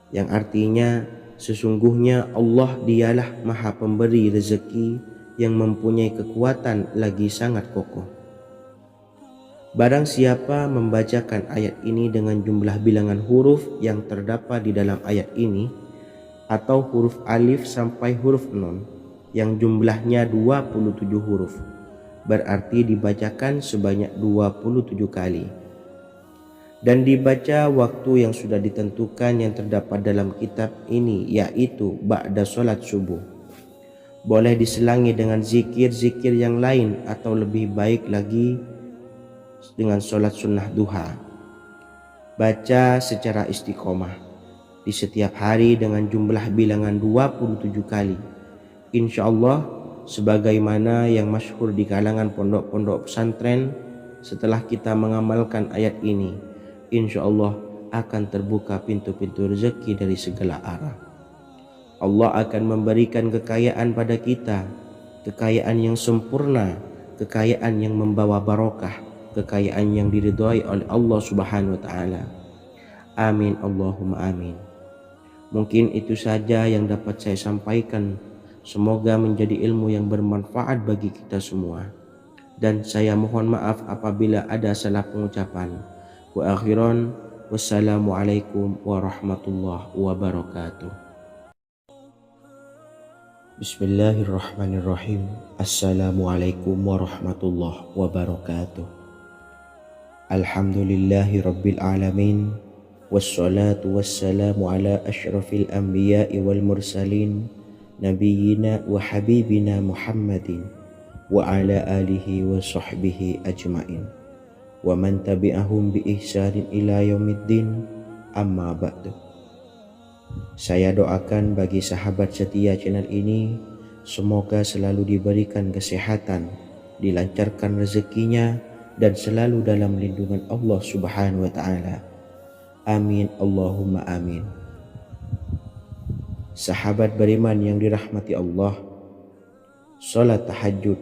Yang artinya, sesungguhnya Allah dialah maha pemberi rezeki yang mempunyai kekuatan lagi sangat kokoh. Barang siapa membacakan ayat ini dengan jumlah bilangan huruf yang terdapat di dalam ayat ini, atau huruf alif sampai huruf nun yang jumlahnya 27 huruf, berarti dibacakan sebanyak 27 kali. Dan dibaca waktu yang sudah ditentukan yang terdapat dalam kitab ini, yaitu ba'da solat subuh. Boleh diselangi dengan zikir-zikir yang lain, atau lebih baik lagi dengan solat sunnah duha. Baca secara istiqomah di setiap hari dengan jumlah bilangan 27 kali. Insya Allah, sebagaimana yang masyhur di kalangan pondok-pondok pesantren, setelah kita mengamalkan ayat ini, insya Allah akan terbuka pintu-pintu rezeki dari segala arah. Allah akan memberikan kekayaan pada kita, kekayaan yang sempurna, kekayaan yang membawa barokah, kekayaan yang diridhai oleh Allah Subhanahu wa taala. Amin Allahumma amin. Mungkin itu saja yang dapat saya sampaikan. Semoga menjadi ilmu yang bermanfaat bagi kita semua. Dan saya mohon maaf apabila ada salah pengucapan. Wa akhiran, wassalamualaikum warahmatullahi wabarakatuh. Bismillahirrahmanirrahim. Assalamualaikum warahmatullahi wabarakatuh. Alhamdulillahi rabbil alamin. Wassalatu wassalamu ala ashrafil anbiya'i wal mursalin, nabiyyina wa habibina Muhammadin wa ala alihi wa sahbihi ajmain wa man tabi'ahum bi ihsanin ila yaumiddin, amma ba'du. Saya doakan bagi sahabat setia channel ini, semoga selalu diberikan kesehatan, dilancarkan rezekinya, dan selalu dalam lindungan Allah Subhanahu wa taala. Amin Allahumma amin. Sahabat beriman yang dirahmati Allah, salat tahajud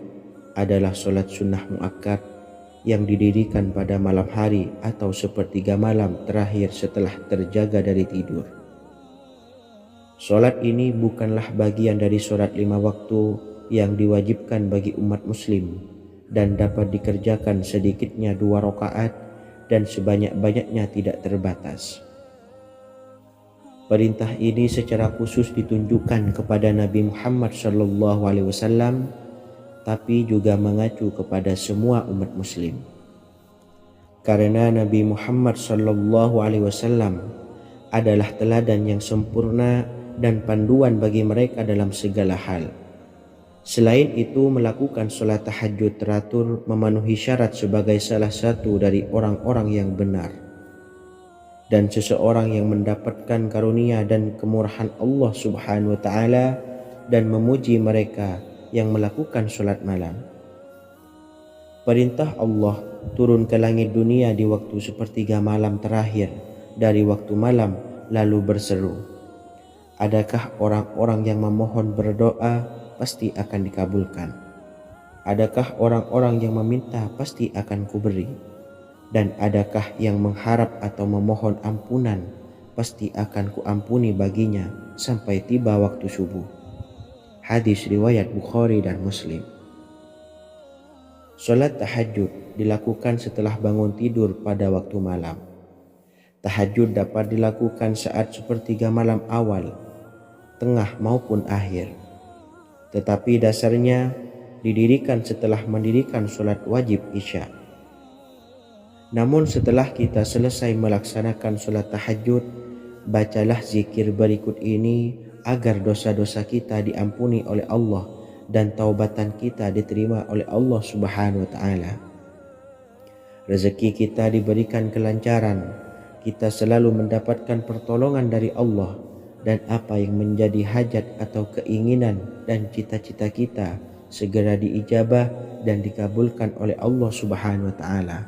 adalah salat sunnah muakkad yang didirikan pada malam hari atau sepertiga malam terakhir setelah terjaga dari tidur. Salat ini bukanlah bagian dari salat 5 waktu yang diwajibkan bagi umat muslim dan dapat dikerjakan sedikitnya 2 rakaat dan sebanyak-banyaknya tidak terbatas. Perintah ini secara khusus ditunjukkan kepada Nabi Muhammad SAW, tapi juga mengacu kepada semua umat muslim. Karena Nabi Muhammad SAW adalah teladan yang sempurna dan panduan bagi mereka dalam segala hal. Selain itu, melakukan sholat tahajud teratur memenuhi syarat sebagai salah satu dari orang-orang yang benar. Dan seseorang yang mendapatkan karunia dan kemurahan Allah Subhanahu wa taala dan memuji mereka yang melakukan sholat malam. Perintah Allah turun ke langit dunia di waktu sepertiga malam terakhir dari waktu malam, lalu berseru, adakah orang-orang yang memohon berdoa pasti akan dikabulkan? Adakah orang-orang yang meminta pasti akan kuberi? Dan adakah yang mengharap atau memohon ampunan pasti akan kuampuni baginya sampai tiba waktu subuh. Hadis riwayat Bukhari dan Muslim. Salat tahajud dilakukan setelah bangun tidur pada waktu malam. Tahajud dapat dilakukan saat sepertiga malam awal, tengah maupun akhir. Tetapi dasarnya didirikan setelah mendirikan sholat wajib isya. Namun setelah kita selesai melaksanakan sholat tahajud, bacalah zikir berikut ini agar dosa-dosa kita diampuni oleh Allah dan taubatan kita diterima oleh Allah Subhanahu wa taala. Rezeki kita diberikan kelancaran, kita selalu mendapatkan pertolongan dari Allah, dan apa yang menjadi hajat atau keinginan dan cita-cita kita segera diijabah dan dikabulkan oleh Allah Subhanahu wa taala.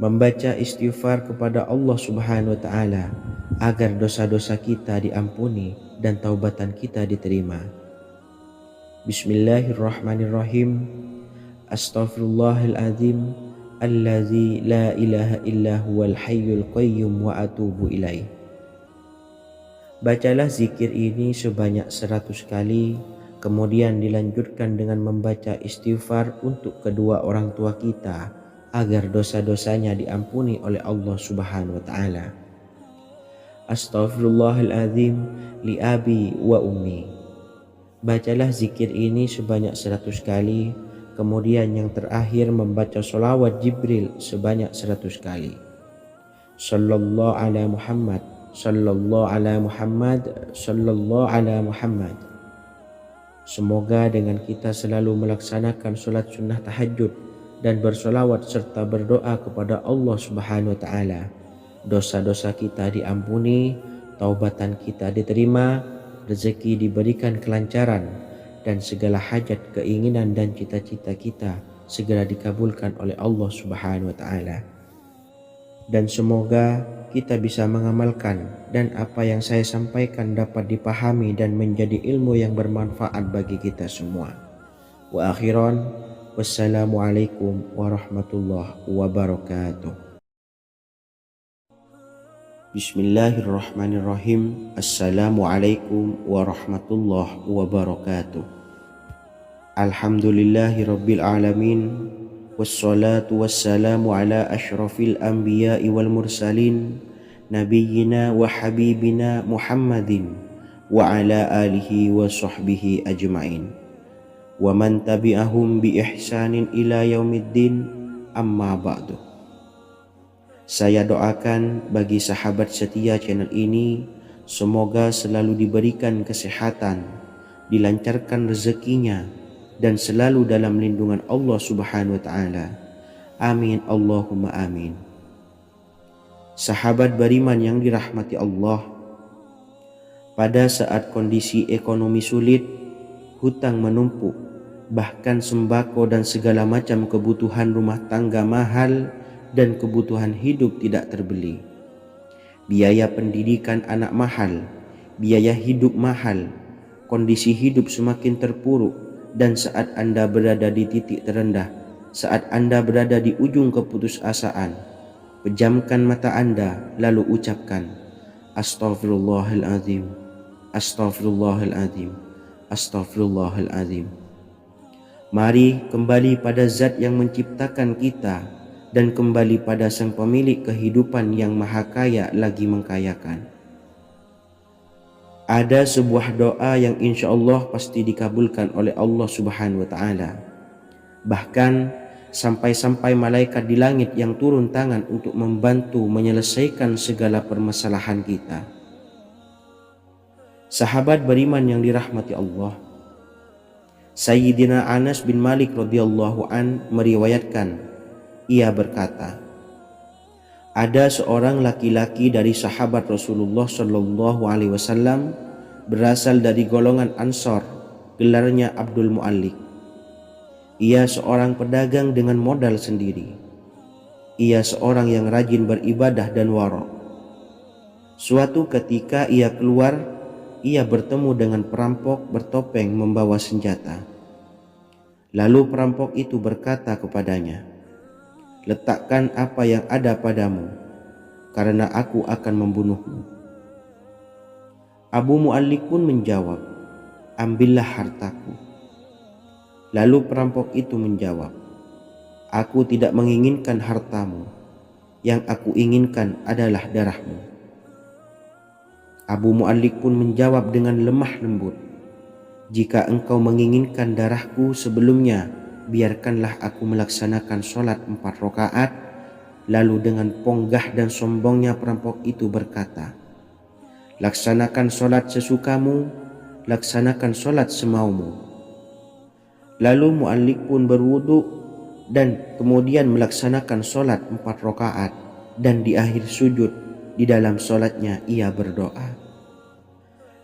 Membaca istighfar kepada Allah Subhanahu wa taala agar dosa-dosa kita diampuni dan taubatan kita diterima. Bismillahirrahmanirrahim. Astaghfirullahaladzim allazi la ilaha illa huwal hayyul qayyum wa atubu ilaih. Bacalah zikir ini sebanyak 100 kali, Kemudian dilanjutkan dengan membaca istighfar untuk kedua orang tua kita agar dosa-dosanya diampuni oleh Allah Subhanahu wa taala. Astaghfirullahaladzim li abi wa ummi. Bacalah zikir ini sebanyak 100 kali. Kemudian yang terakhir membaca sholawat Jibril sebanyak 100 kali. Sallallahu ala Muhammad, sallallahu ala Muhammad, sallallahu ala Muhammad. Semoga dengan kita selalu melaksanakan sholat sunnah tahajud dan bersolawat serta berdoa kepada Allah Subhanahu wa taala, dosa-dosa kita diampuni, taubatan kita diterima, rezeki diberikan kelancaran, dan segala hajat, keinginan dan cita-cita kita segera dikabulkan oleh Allah Subhanahu wa taala. Dan semoga kita bisa mengamalkan dan apa yang saya sampaikan dapat dipahami dan menjadi ilmu yang bermanfaat bagi kita semua. Wa akhiran, wassalamualaikum warahmatullahi wabarakatuh. Bismillahirrahmanirrahim. Assalamualaikum warahmatullahi wabarakatuh. Alhamdulillahi rabbil alamin. Wassalatu wassalamu ala ashrafil anbiya'i wal mursalin, nabiyyina wa habibina Muhammadin wa ala alihi wa sahbihi ajma'in wa man tabi'ahum bi ihsanin ila yaumiddin, amma ba'du. Saya doakan bagi sahabat setia channel ini, semoga selalu diberikan kesehatan, dilancarkan rezekinya, dan selalu dalam lindungan Allah Subhanahu wa taala. Amin Allahumma amin. Sahabat beriman yang dirahmati Allah, pada saat kondisi ekonomi sulit, hutang menumpuk, bahkan sembako dan segala macam kebutuhan rumah tangga mahal dan kebutuhan hidup tidak terbeli. Biaya pendidikan anak mahal, biaya hidup mahal, kondisi hidup semakin terpuruk. Dan saat Anda berada di titik terendah, saat Anda berada di ujung keputusasaan, pejamkan mata Anda lalu ucapkan Astaghfirullahaladzim, Astaghfirullahaladzim, Astaghfirullahaladzim. Mari kembali pada Zat yang menciptakan kita dan kembali pada Sang Pemilik kehidupan yang Maha Kaya lagi mengkayakan. Ada sebuah doa yang insya Allah pasti dikabulkan oleh Allah Subhanahu wa taala. Bahkan sampai-sampai malaikat di langit yang turun tangan untuk membantu menyelesaikan segala permasalahan kita. Sahabat beriman yang dirahmati Allah, Sayyidina Anas bin Malik radhiyallahu an meriwayatkan, ia berkata, ada seorang laki-laki dari sahabat Rasulullah Shallallahu Alaihi Wasallam berasal dari golongan Ansor, gelarnya Abdul Mu'allik. Ia seorang pedagang dengan modal sendiri. Ia seorang yang rajin beribadah dan wara'. Suatu ketika ia keluar, ia bertemu dengan perampok bertopeng membawa senjata. Lalu perampok itu berkata kepadanya, letakkan apa yang ada padamu, karena aku akan membunuhmu. Abu Mu'allik pun menjawab, ambillah hartaku. Lalu perampok itu menjawab, aku tidak menginginkan hartamu, yang aku inginkan adalah darahmu. Abu Mu'allik pun menjawab dengan lemah lembut, jika engkau menginginkan darahku sebelumnya, biarkanlah aku melaksanakan sholat 4 rakaat. Lalu dengan ponggah dan sombongnya perampok itu berkata, laksanakan sholat sesukamu, laksanakan sholat semaumu. Lalu Mu'allik pun berwudu dan kemudian melaksanakan sholat 4 rakaat, dan di akhir sujud di dalam sholatnya ia berdoa.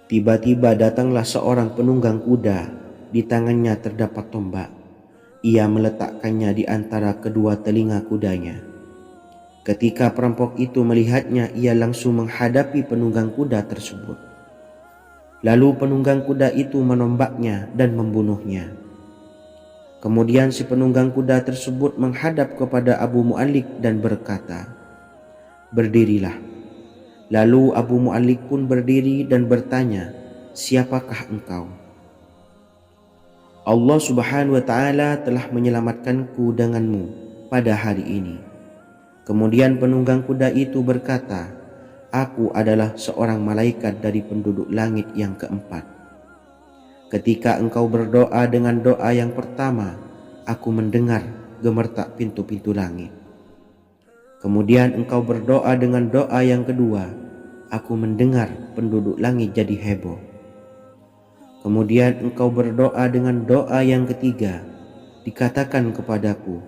Tiba-tiba datanglah seorang penunggang kuda, di tangannya terdapat tombak. Ia meletakkannya di antara kedua telinga kudanya. Ketika perampok itu melihatnya, ia langsung menghadapi penunggang kuda tersebut. Lalu penunggang kuda itu menombaknya dan membunuhnya. Kemudian si penunggang kuda tersebut menghadap kepada Abu Mu'allik dan berkata, berdirilah. Lalu Abu Mu'allik pun berdiri dan bertanya, siapakah engkau? Allah Subhanahu wa Ta'ala telah menyelamatkanku denganmu pada hari ini. Kemudian penunggang kuda itu berkata, aku adalah seorang malaikat dari penduduk langit yang keempat. Ketika engkau berdoa dengan doa yang pertama, aku mendengar gemertak pintu-pintu langit. Kemudian engkau berdoa dengan doa yang kedua, aku mendengar penduduk langit jadi heboh. Kemudian engkau berdoa dengan doa yang ketiga, dikatakan kepadaku,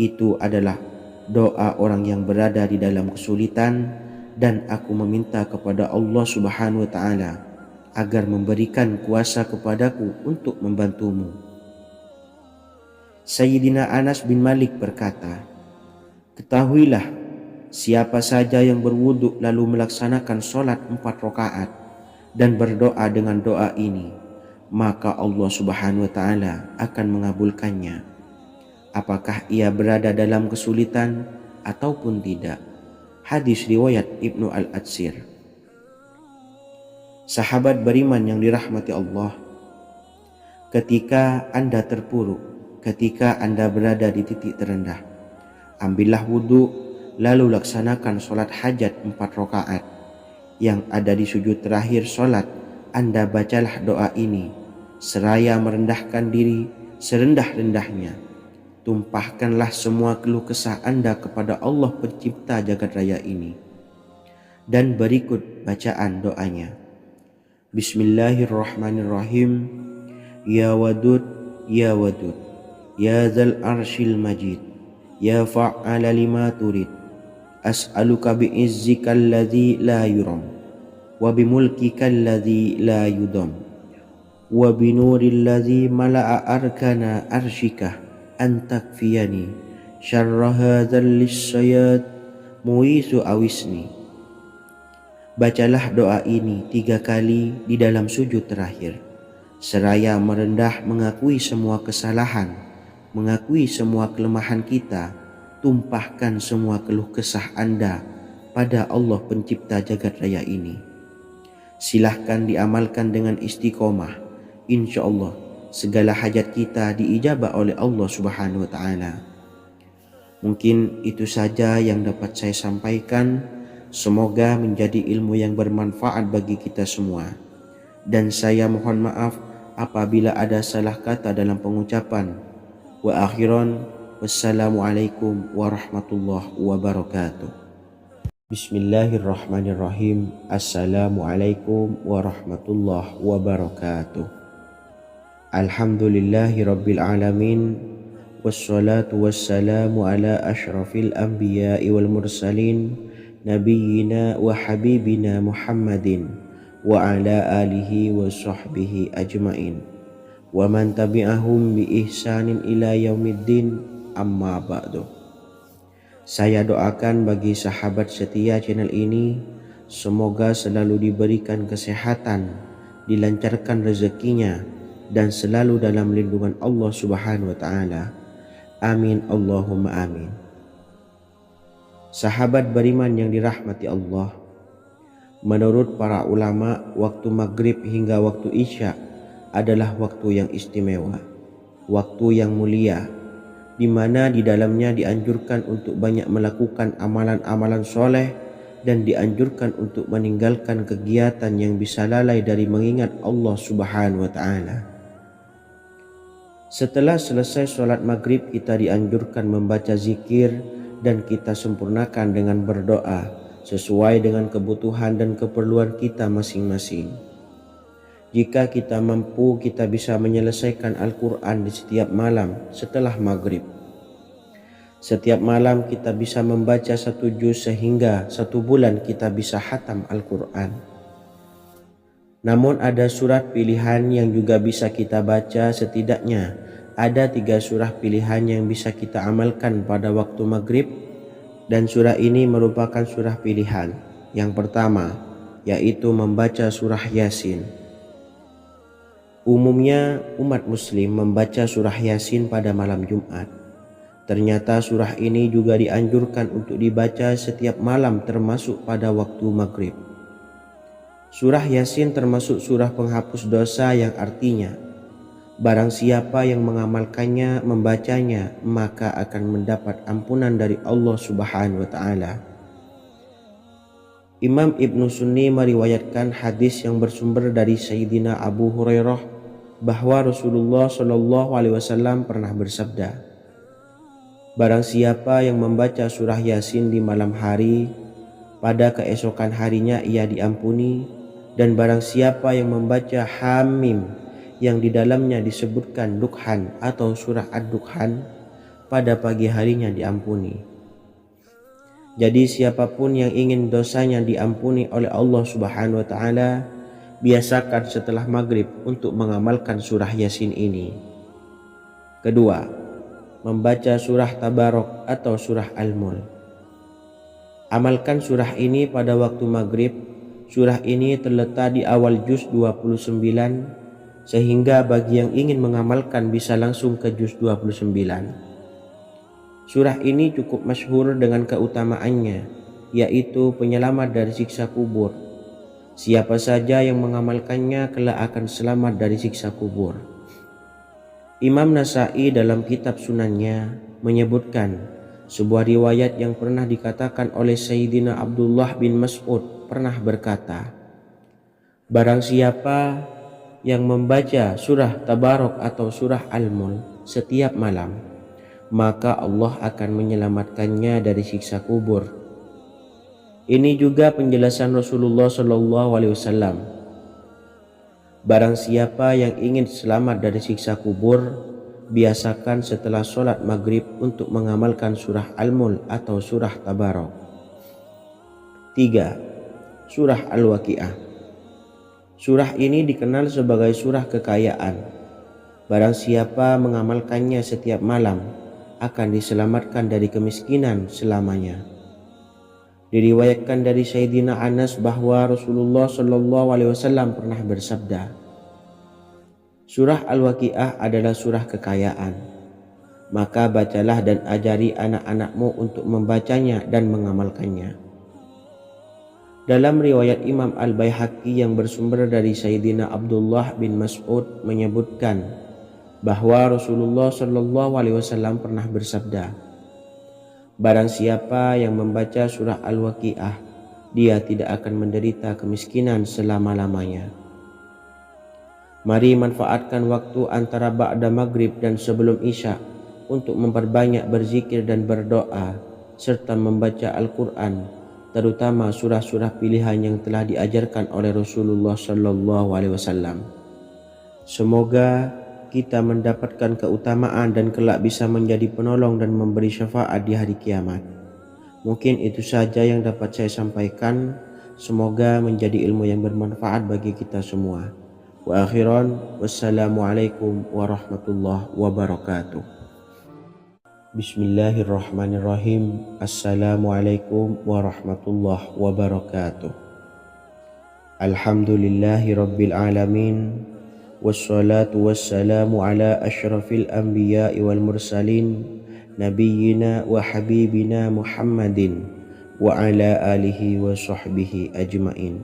itu adalah doa orang yang berada di dalam kesulitan, dan aku meminta kepada Allah Subhanahu wa Ta'ala agar memberikan kuasa kepadaku untuk membantumu. Sayyidina Anas bin Malik berkata, ketahuilah, siapa saja yang berwudu lalu melaksanakan sholat 4 rakaat dan berdoa dengan doa ini, maka Allah Subhanahu wa Ta'ala akan mengabulkannya, apakah ia berada dalam kesulitan ataupun tidak. Hadis riwayat Ibnu Al-Atsir. Sahabat beriman yang dirahmati Allah, ketika Anda terpuruk, ketika Anda berada di titik terendah, ambillah wudu lalu laksanakan sholat hajat 4 rakaat. Yang ada di sujud terakhir sholat, Anda bacalah doa ini seraya merendahkan diri serendah-rendahnya. Tumpahkanlah semua keluh kesah Anda kepada Allah pencipta jagat raya ini. Dan berikut bacaan doanya. Bismillahirrahmanirrahim. Ya Wadud, Ya Wadud, Ya Dzal Arsyil Majid, Ya Fa'ala lima turid, as'aluka bi'izzikal ladzi la yuram, wa bimulkikal ladzi la yudam, wa binuril ladzi mala'a arkana arsyika an takfiyani syarra hadzal lisyayat muisu awisni. Bacalah doa ini 3 kali di dalam sujud terakhir, seraya merendah mengakui semua kesalahan, mengakui semua kelemahan kita. Tumpahkan semua keluh kesah Anda pada Allah pencipta jagat raya ini. Silahkan diamalkan dengan istiqomah. Insya Allah segala hajat kita diijabah oleh Allah Subhanahu wa Ta'ala. Mungkin itu saja yang dapat saya sampaikan. Semoga menjadi ilmu yang bermanfaat bagi kita semua. Dan saya mohon maaf apabila ada salah kata dalam pengucapan. Wa akhiran, wassalamualaikum warahmatullahi wabarakatuh. Bismillahirrahmanirrahim. Assalamualaikum warahmatullahi wabarakatuh. Alhamdulillahi rabbil alamin, wassalatu wassalamu ala ashrafil anbiya'i wal mursalin, nabiyyina wa habibina Muhammadin wa ala alihi wa sahbihi ajmain, wa man tabi'ahum bi ihsanin ila yaumiddin, amma ba'du. Saya doakan bagi sahabat setia channel ini, semoga selalu diberikan kesehatan, dilancarkan rezekinya, dan selalu dalam lindungan Allah Subhanahu wa Ta'ala. Amin Allahumma amin. Sahabat beriman yang dirahmati Allah, menurut para ulama, waktu maghrib hingga waktu isya adalah waktu yang istimewa, waktu yang mulia, di mana di dalamnya dianjurkan untuk banyak melakukan amalan-amalan soleh dan dianjurkan untuk meninggalkan kegiatan yang bisa lalai dari mengingat Allah Subhanahu wa Ta'ala. Setelah selesai sholat maghrib, kita dianjurkan membaca zikir dan kita sempurnakan dengan berdoa sesuai dengan kebutuhan dan keperluan kita masing-masing. Jika kita mampu, kita bisa menyelesaikan Al-Quran di setiap malam setelah maghrib. Setiap malam kita bisa membaca 1 juz sehingga 1 bulan kita bisa khatam Al-Quran. Namun ada surat pilihan yang juga bisa kita baca. Setidaknya ada 3 surah pilihan yang bisa kita amalkan pada waktu maghrib, dan surah ini merupakan surah pilihan. Yang pertama yaitu membaca surah Yasin. Umumnya umat muslim membaca surah Yasin pada malam Jumat. Ternyata surah ini juga dianjurkan untuk dibaca setiap malam termasuk pada waktu maghrib. Surah Yasin termasuk surah penghapus dosa, yang artinya Barang siapa yang mengamalkannya, membacanya, maka akan mendapat ampunan dari Allah Subhanahu wa taala. Imam Ibnu Sunni meriwayatkan hadis yang bersumber dari Sayyidina Abu Hurairah bahwa Rasulullah Shallallahu alaihi wasallam pernah bersabda, barang siapa yang membaca surah Yasin di malam hari, pada keesokan harinya ia diampuni, dan barang siapa yang membaca Hamim yang di dalamnya disebutkan Dukhan atau surah Ad-Dukhan, pada pagi harinya diampuni. Jadi siapapun yang ingin dosanya diampuni oleh Allah Subhanahu wa taala, biasakan setelah maghrib untuk mengamalkan surah Yasin ini. Kedua, membaca surah Tabarok atau surah Al-Mulk. Amalkan surah ini pada waktu maghrib. Surah ini terletak di awal juz 29, sehingga bagi yang ingin mengamalkan bisa langsung ke juz 29. Surah ini cukup masyhur dengan keutamaannya, yaitu penyelamat dari siksa kubur. Siapa saja yang mengamalkannya kelak akan selamat dari siksa kubur. Imam Nasa'i dalam kitab Sunannya menyebutkan sebuah riwayat yang pernah dikatakan oleh Sayyidina Abdullah bin Mas'ud pernah berkata, barang siapa yang membaca surah Tabarok atau surah Al-Mulk setiap malam, maka Allah akan menyelamatkannya dari siksa kubur. Ini juga penjelasan Rasulullah Shallallahu alaihi wasallam. Barang siapa yang ingin selamat dari siksa kubur, biasakan setelah sholat maghrib untuk mengamalkan surah Al-Mulk atau surah Tabarok. 3. Surah Al-Waqiah. Surah ini dikenal sebagai surah kekayaan. Barang siapa mengamalkannya setiap malam, akan diselamatkan dari kemiskinan selamanya. Diriwayatkan dari Sayyidina Anas bahwa Rasulullah Shallallahu alaihi wasallam pernah bersabda, surah Al-Waqiah adalah surah kekayaan. Maka bacalah dan ajari anak-anakmu untuk membacanya dan mengamalkannya. Dalam riwayat Imam Al-Baihaqi yang bersumber dari Sayyidina Abdullah bin Mas'ud menyebutkan bahwa Rasulullah Shallallahu alaihi wasallam pernah bersabda, barang siapa yang membaca surah Al-Waqiah, dia tidak akan menderita kemiskinan selama-lamanya. Mari manfaatkan waktu antara ba'da maghrib dan sebelum isya untuk memperbanyak berzikir dan berdoa, serta membaca Al-Quran, terutama surah-surah pilihan yang telah diajarkan oleh Rasulullah Shallallahu alaihi wasallam. Semoga kita mendapatkan keutamaan dan kelak bisa menjadi penolong dan memberi syafaat di hari kiamat. Mungkin itu saja yang dapat saya sampaikan. Semoga menjadi ilmu yang bermanfaat bagi kita semua. Wa akhiran, wassalamualaikum warahmatullahi wabarakatuh. Bismillahirrahmanirrahim. Assalamualaikum warahmatullahi wabarakatuh. Alhamdulillahi rabbil alamin. Wassalatu wassalamu ala ashrafil anbiya'i wal mursalin nabiyyina wa habibina Muhammadin wa ala alihi wa sahbihi ajmain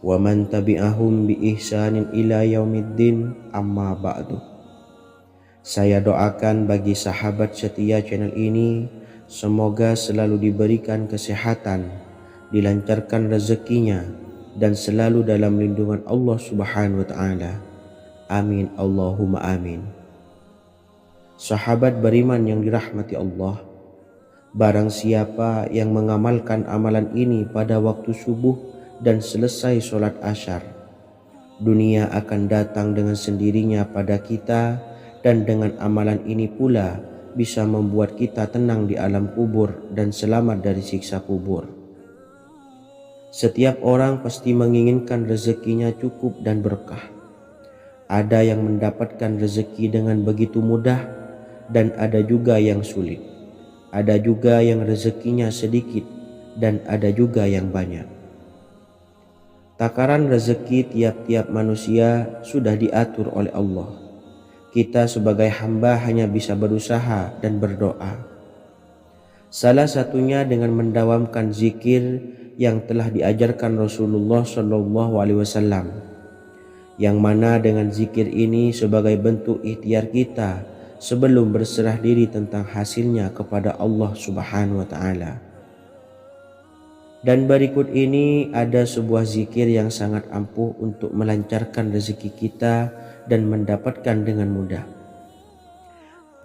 wa man tabi'ahum bi ihsanin ila yaumiddin, amma ba'du. Saya doakan bagi sahabat setia channel ini, semoga selalu diberikan kesehatan, dilancarkan rezekinya, dan selalu dalam lindungan Allah Subhanahu wa ta'ala. Amin Allahumma amin. Sahabat beriman yang dirahmati Allah, barang siapa yang mengamalkan amalan ini pada waktu subuh dan selesai sholat asyar, dunia akan datang dengan sendirinya pada kita, dan dengan amalan ini pula bisa membuat kita tenang di alam kubur dan selamat dari siksa kubur. Setiap orang pasti menginginkan rezekinya cukup dan berkah. Ada yang mendapatkan rezeki dengan begitu mudah, dan ada juga yang sulit. Ada juga yang rezekinya sedikit, dan ada juga yang banyak. Takaran rezeki tiap-tiap manusia sudah diatur oleh Allah. Kita sebagai hamba hanya bisa berusaha dan berdoa. Salah satunya dengan mendawamkan zikir yang telah diajarkan Rasulullah SAW, yang mana dengan zikir ini sebagai bentuk ikhtiar kita sebelum berserah diri tentang hasilnya kepada Allah Subhanahu wa taala. Dan berikut ini ada sebuah zikir yang sangat ampuh untuk melancarkan rezeki kita dan mendapatkan dengan mudah.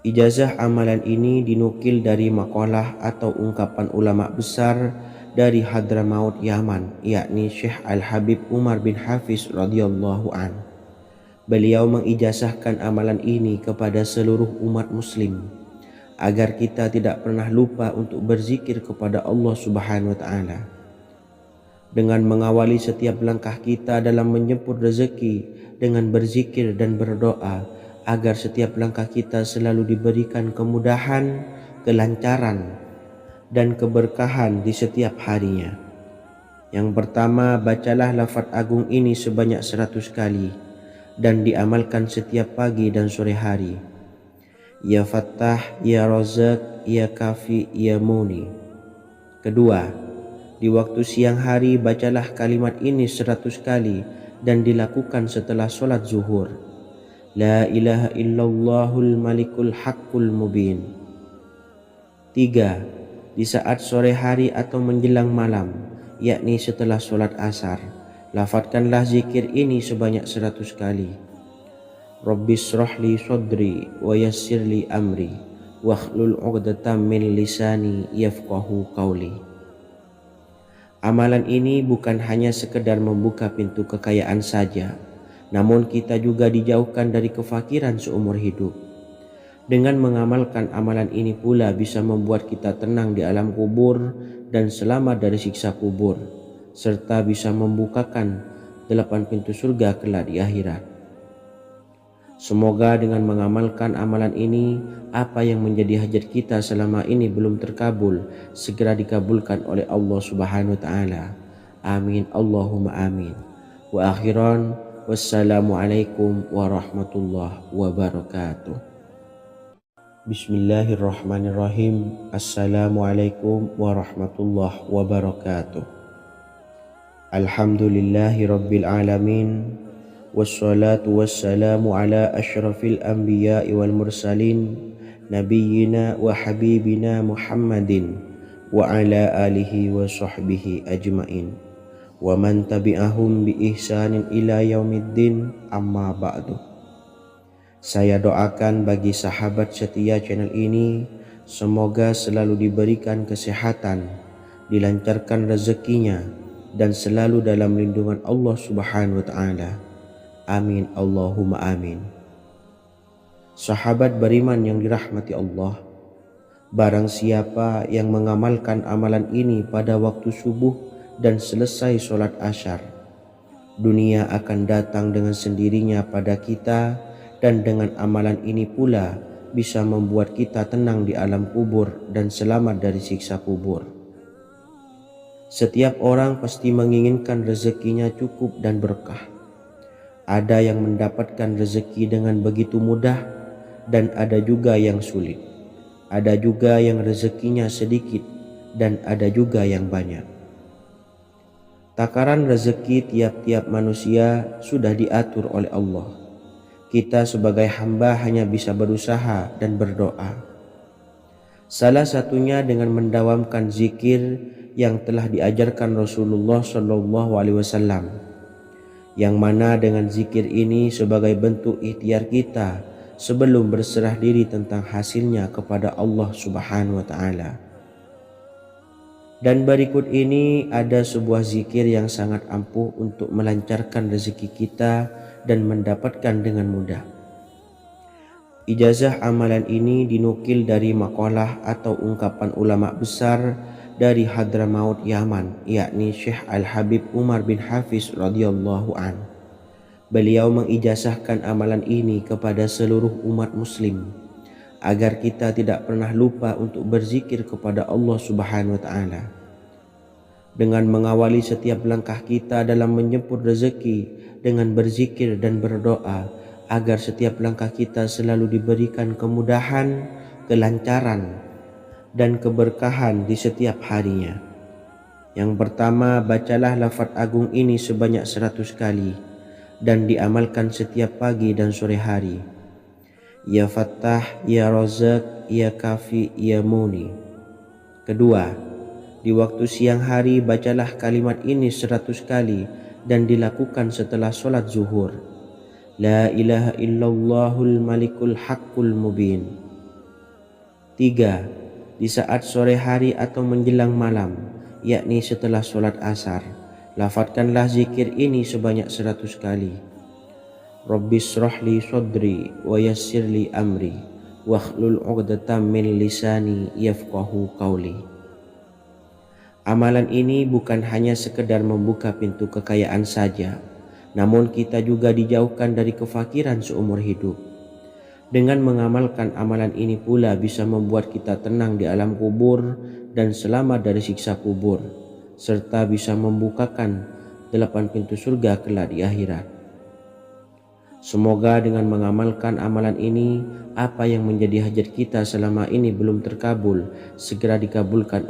Ijazah amalan ini dinukil dari makalah atau ungkapan ulama besar dari Hadramaut Yaman, yakni Syekh Al-Habib Umar bin Hafiz radhiyallahu an. Beliau mengijazahkan amalan ini kepada seluruh umat muslim agar kita tidak pernah lupa untuk berzikir kepada Allah Subhanahu wa taala. Dengan mengawali setiap langkah kita dalam menjemput rezeki dengan berzikir dan berdoa agar setiap langkah kita selalu diberikan kemudahan, kelancaran, dan keberkahan di setiap harinya. Yang pertama, bacalah lafaz agung ini sebanyak 100 kali dan diamalkan setiap pagi dan sore hari. Ya Fattah, Ya Razak, Ya Kafi, Ya Muni. Kedua, di waktu siang hari bacalah kalimat ini 100 kali dan dilakukan setelah sholat zuhur. La ilaha illallahul malikul haqqul mubin. 3. Di saat sore hari atau menjelang malam, yakni setelah sholat asar, lafadzkanlah zikir ini sebanyak 100 kali. Rabbishrahli sodri wa yassirli amri wahlul 'uqdatam min lisani yafqahu qawli. Amalan ini bukan hanya sekedar membuka pintu kekayaan saja, namun kita juga dijauhkan dari kefakiran seumur hidup. Dengan mengamalkan amalan ini pula bisa membuat kita tenang di alam kubur dan selamat dari siksa kubur, serta bisa membukakan 8 pintu surga kelak di akhirat. Semoga dengan mengamalkan amalan ini, apa yang menjadi hajat kita selama ini belum terkabul, segera dikabulkan oleh Allah Subhanahu wa taala. Amin Allahumma amin. Wa akhiran, wassalamualaikum warahmatullahi wabarakatuh. Bismillahirrahmanirrahim. Assalamualaikum warahmatullahi wabarakatuh. Alhamdulillahi rabbil alamin. Wassalatu wassalamu ala ashrafil anbiya'i wal mursalin nabiyyina wa habibina Muhammadin wa ala alihi wa sahbihi ajmain wa man tabi'ahum bi ihsanin ila yaumiddin, amma ba'du. Saya doakan bagi sahabat setia channel ini, semoga selalu diberikan kesehatan, dilancarkan rezekinya, dan selalu dalam lindungan Allah Subhanahu wa taala. Amin Allahumma amin. Sahabat beriman yang dirahmati Allah, barang siapa yang mengamalkan amalan ini pada waktu subuh dan selesai sholat asyar, dunia akan datang dengan sendirinya pada kita, dan dengan amalan ini pula bisa membuat kita tenang di alam kubur dan selamat dari siksa kubur. Setiap orang pasti menginginkan rezekinya cukup dan berkah. Ada yang mendapatkan rezeki dengan begitu mudah dan ada juga yang sulit. Ada juga yang rezekinya sedikit dan ada juga yang banyak. Takaran rezeki tiap-tiap manusia sudah diatur oleh Allah. Kita sebagai hamba hanya bisa berusaha dan berdoa. Salah satunya dengan mendawamkan zikir yang telah diajarkan Rasulullah SAW, yang mana dengan zikir ini sebagai bentuk ikhtiar kita sebelum berserah diri tentang hasilnya kepada Allah Subhanahu wa taala. Dan berikut ini ada sebuah zikir yang sangat ampuh untuk melancarkan rezeki kita dan mendapatkan dengan mudah. Ijazah amalan ini dinukil dari makalah atau ungkapan ulama besar dari Hadramaut Yaman, yakni Syekh Al-Habib Umar bin Hafiz radhiyallahu an. Beliau mengijazahkan amalan ini kepada seluruh umat muslim agar kita tidak pernah lupa untuk berzikir kepada Allah Subhanahu wa taala. Dengan mengawali setiap langkah kita dalam menjemput rezeki dengan berzikir dan berdoa agar setiap langkah kita selalu diberikan kemudahan, kelancaran, dan keberkahan di setiap harinya. Yang pertama, bacalah lafaz agung ini sebanyak 100 kali dan diamalkan setiap pagi dan sore hari. Ya Fattah, Ya Razak, Ya Kafi, Ya Muni. Kedua, di waktu siang hari bacalah kalimat ini 100 kali dan dilakukan setelah sholat zuhur. La ilaha illallahul malikul haqqul mubin. 3. Di saat sore hari atau menjelang malam, yakni setelah sholat asar, lafadzkanlah zikir ini sebanyak 100 kali. Rabbis shrahli sodri wa yassirli amri wakhlul 'uqdatam min lisani yafqahu qawli. Amalan ini bukan hanya sekedar membuka pintu kekayaan saja, namun kita juga dijauhkan dari kefakiran seumur hidup. Dengan mengamalkan amalan ini pula bisa membuat kita tenang di alam kubur dan selamat dari siksa kubur, serta bisa membukakan 8 pintu surga kelak di akhirat. Semoga dengan mengamalkan amalan ini, apa yang menjadi hajat kita selama ini belum terkabul, segera dikabulkan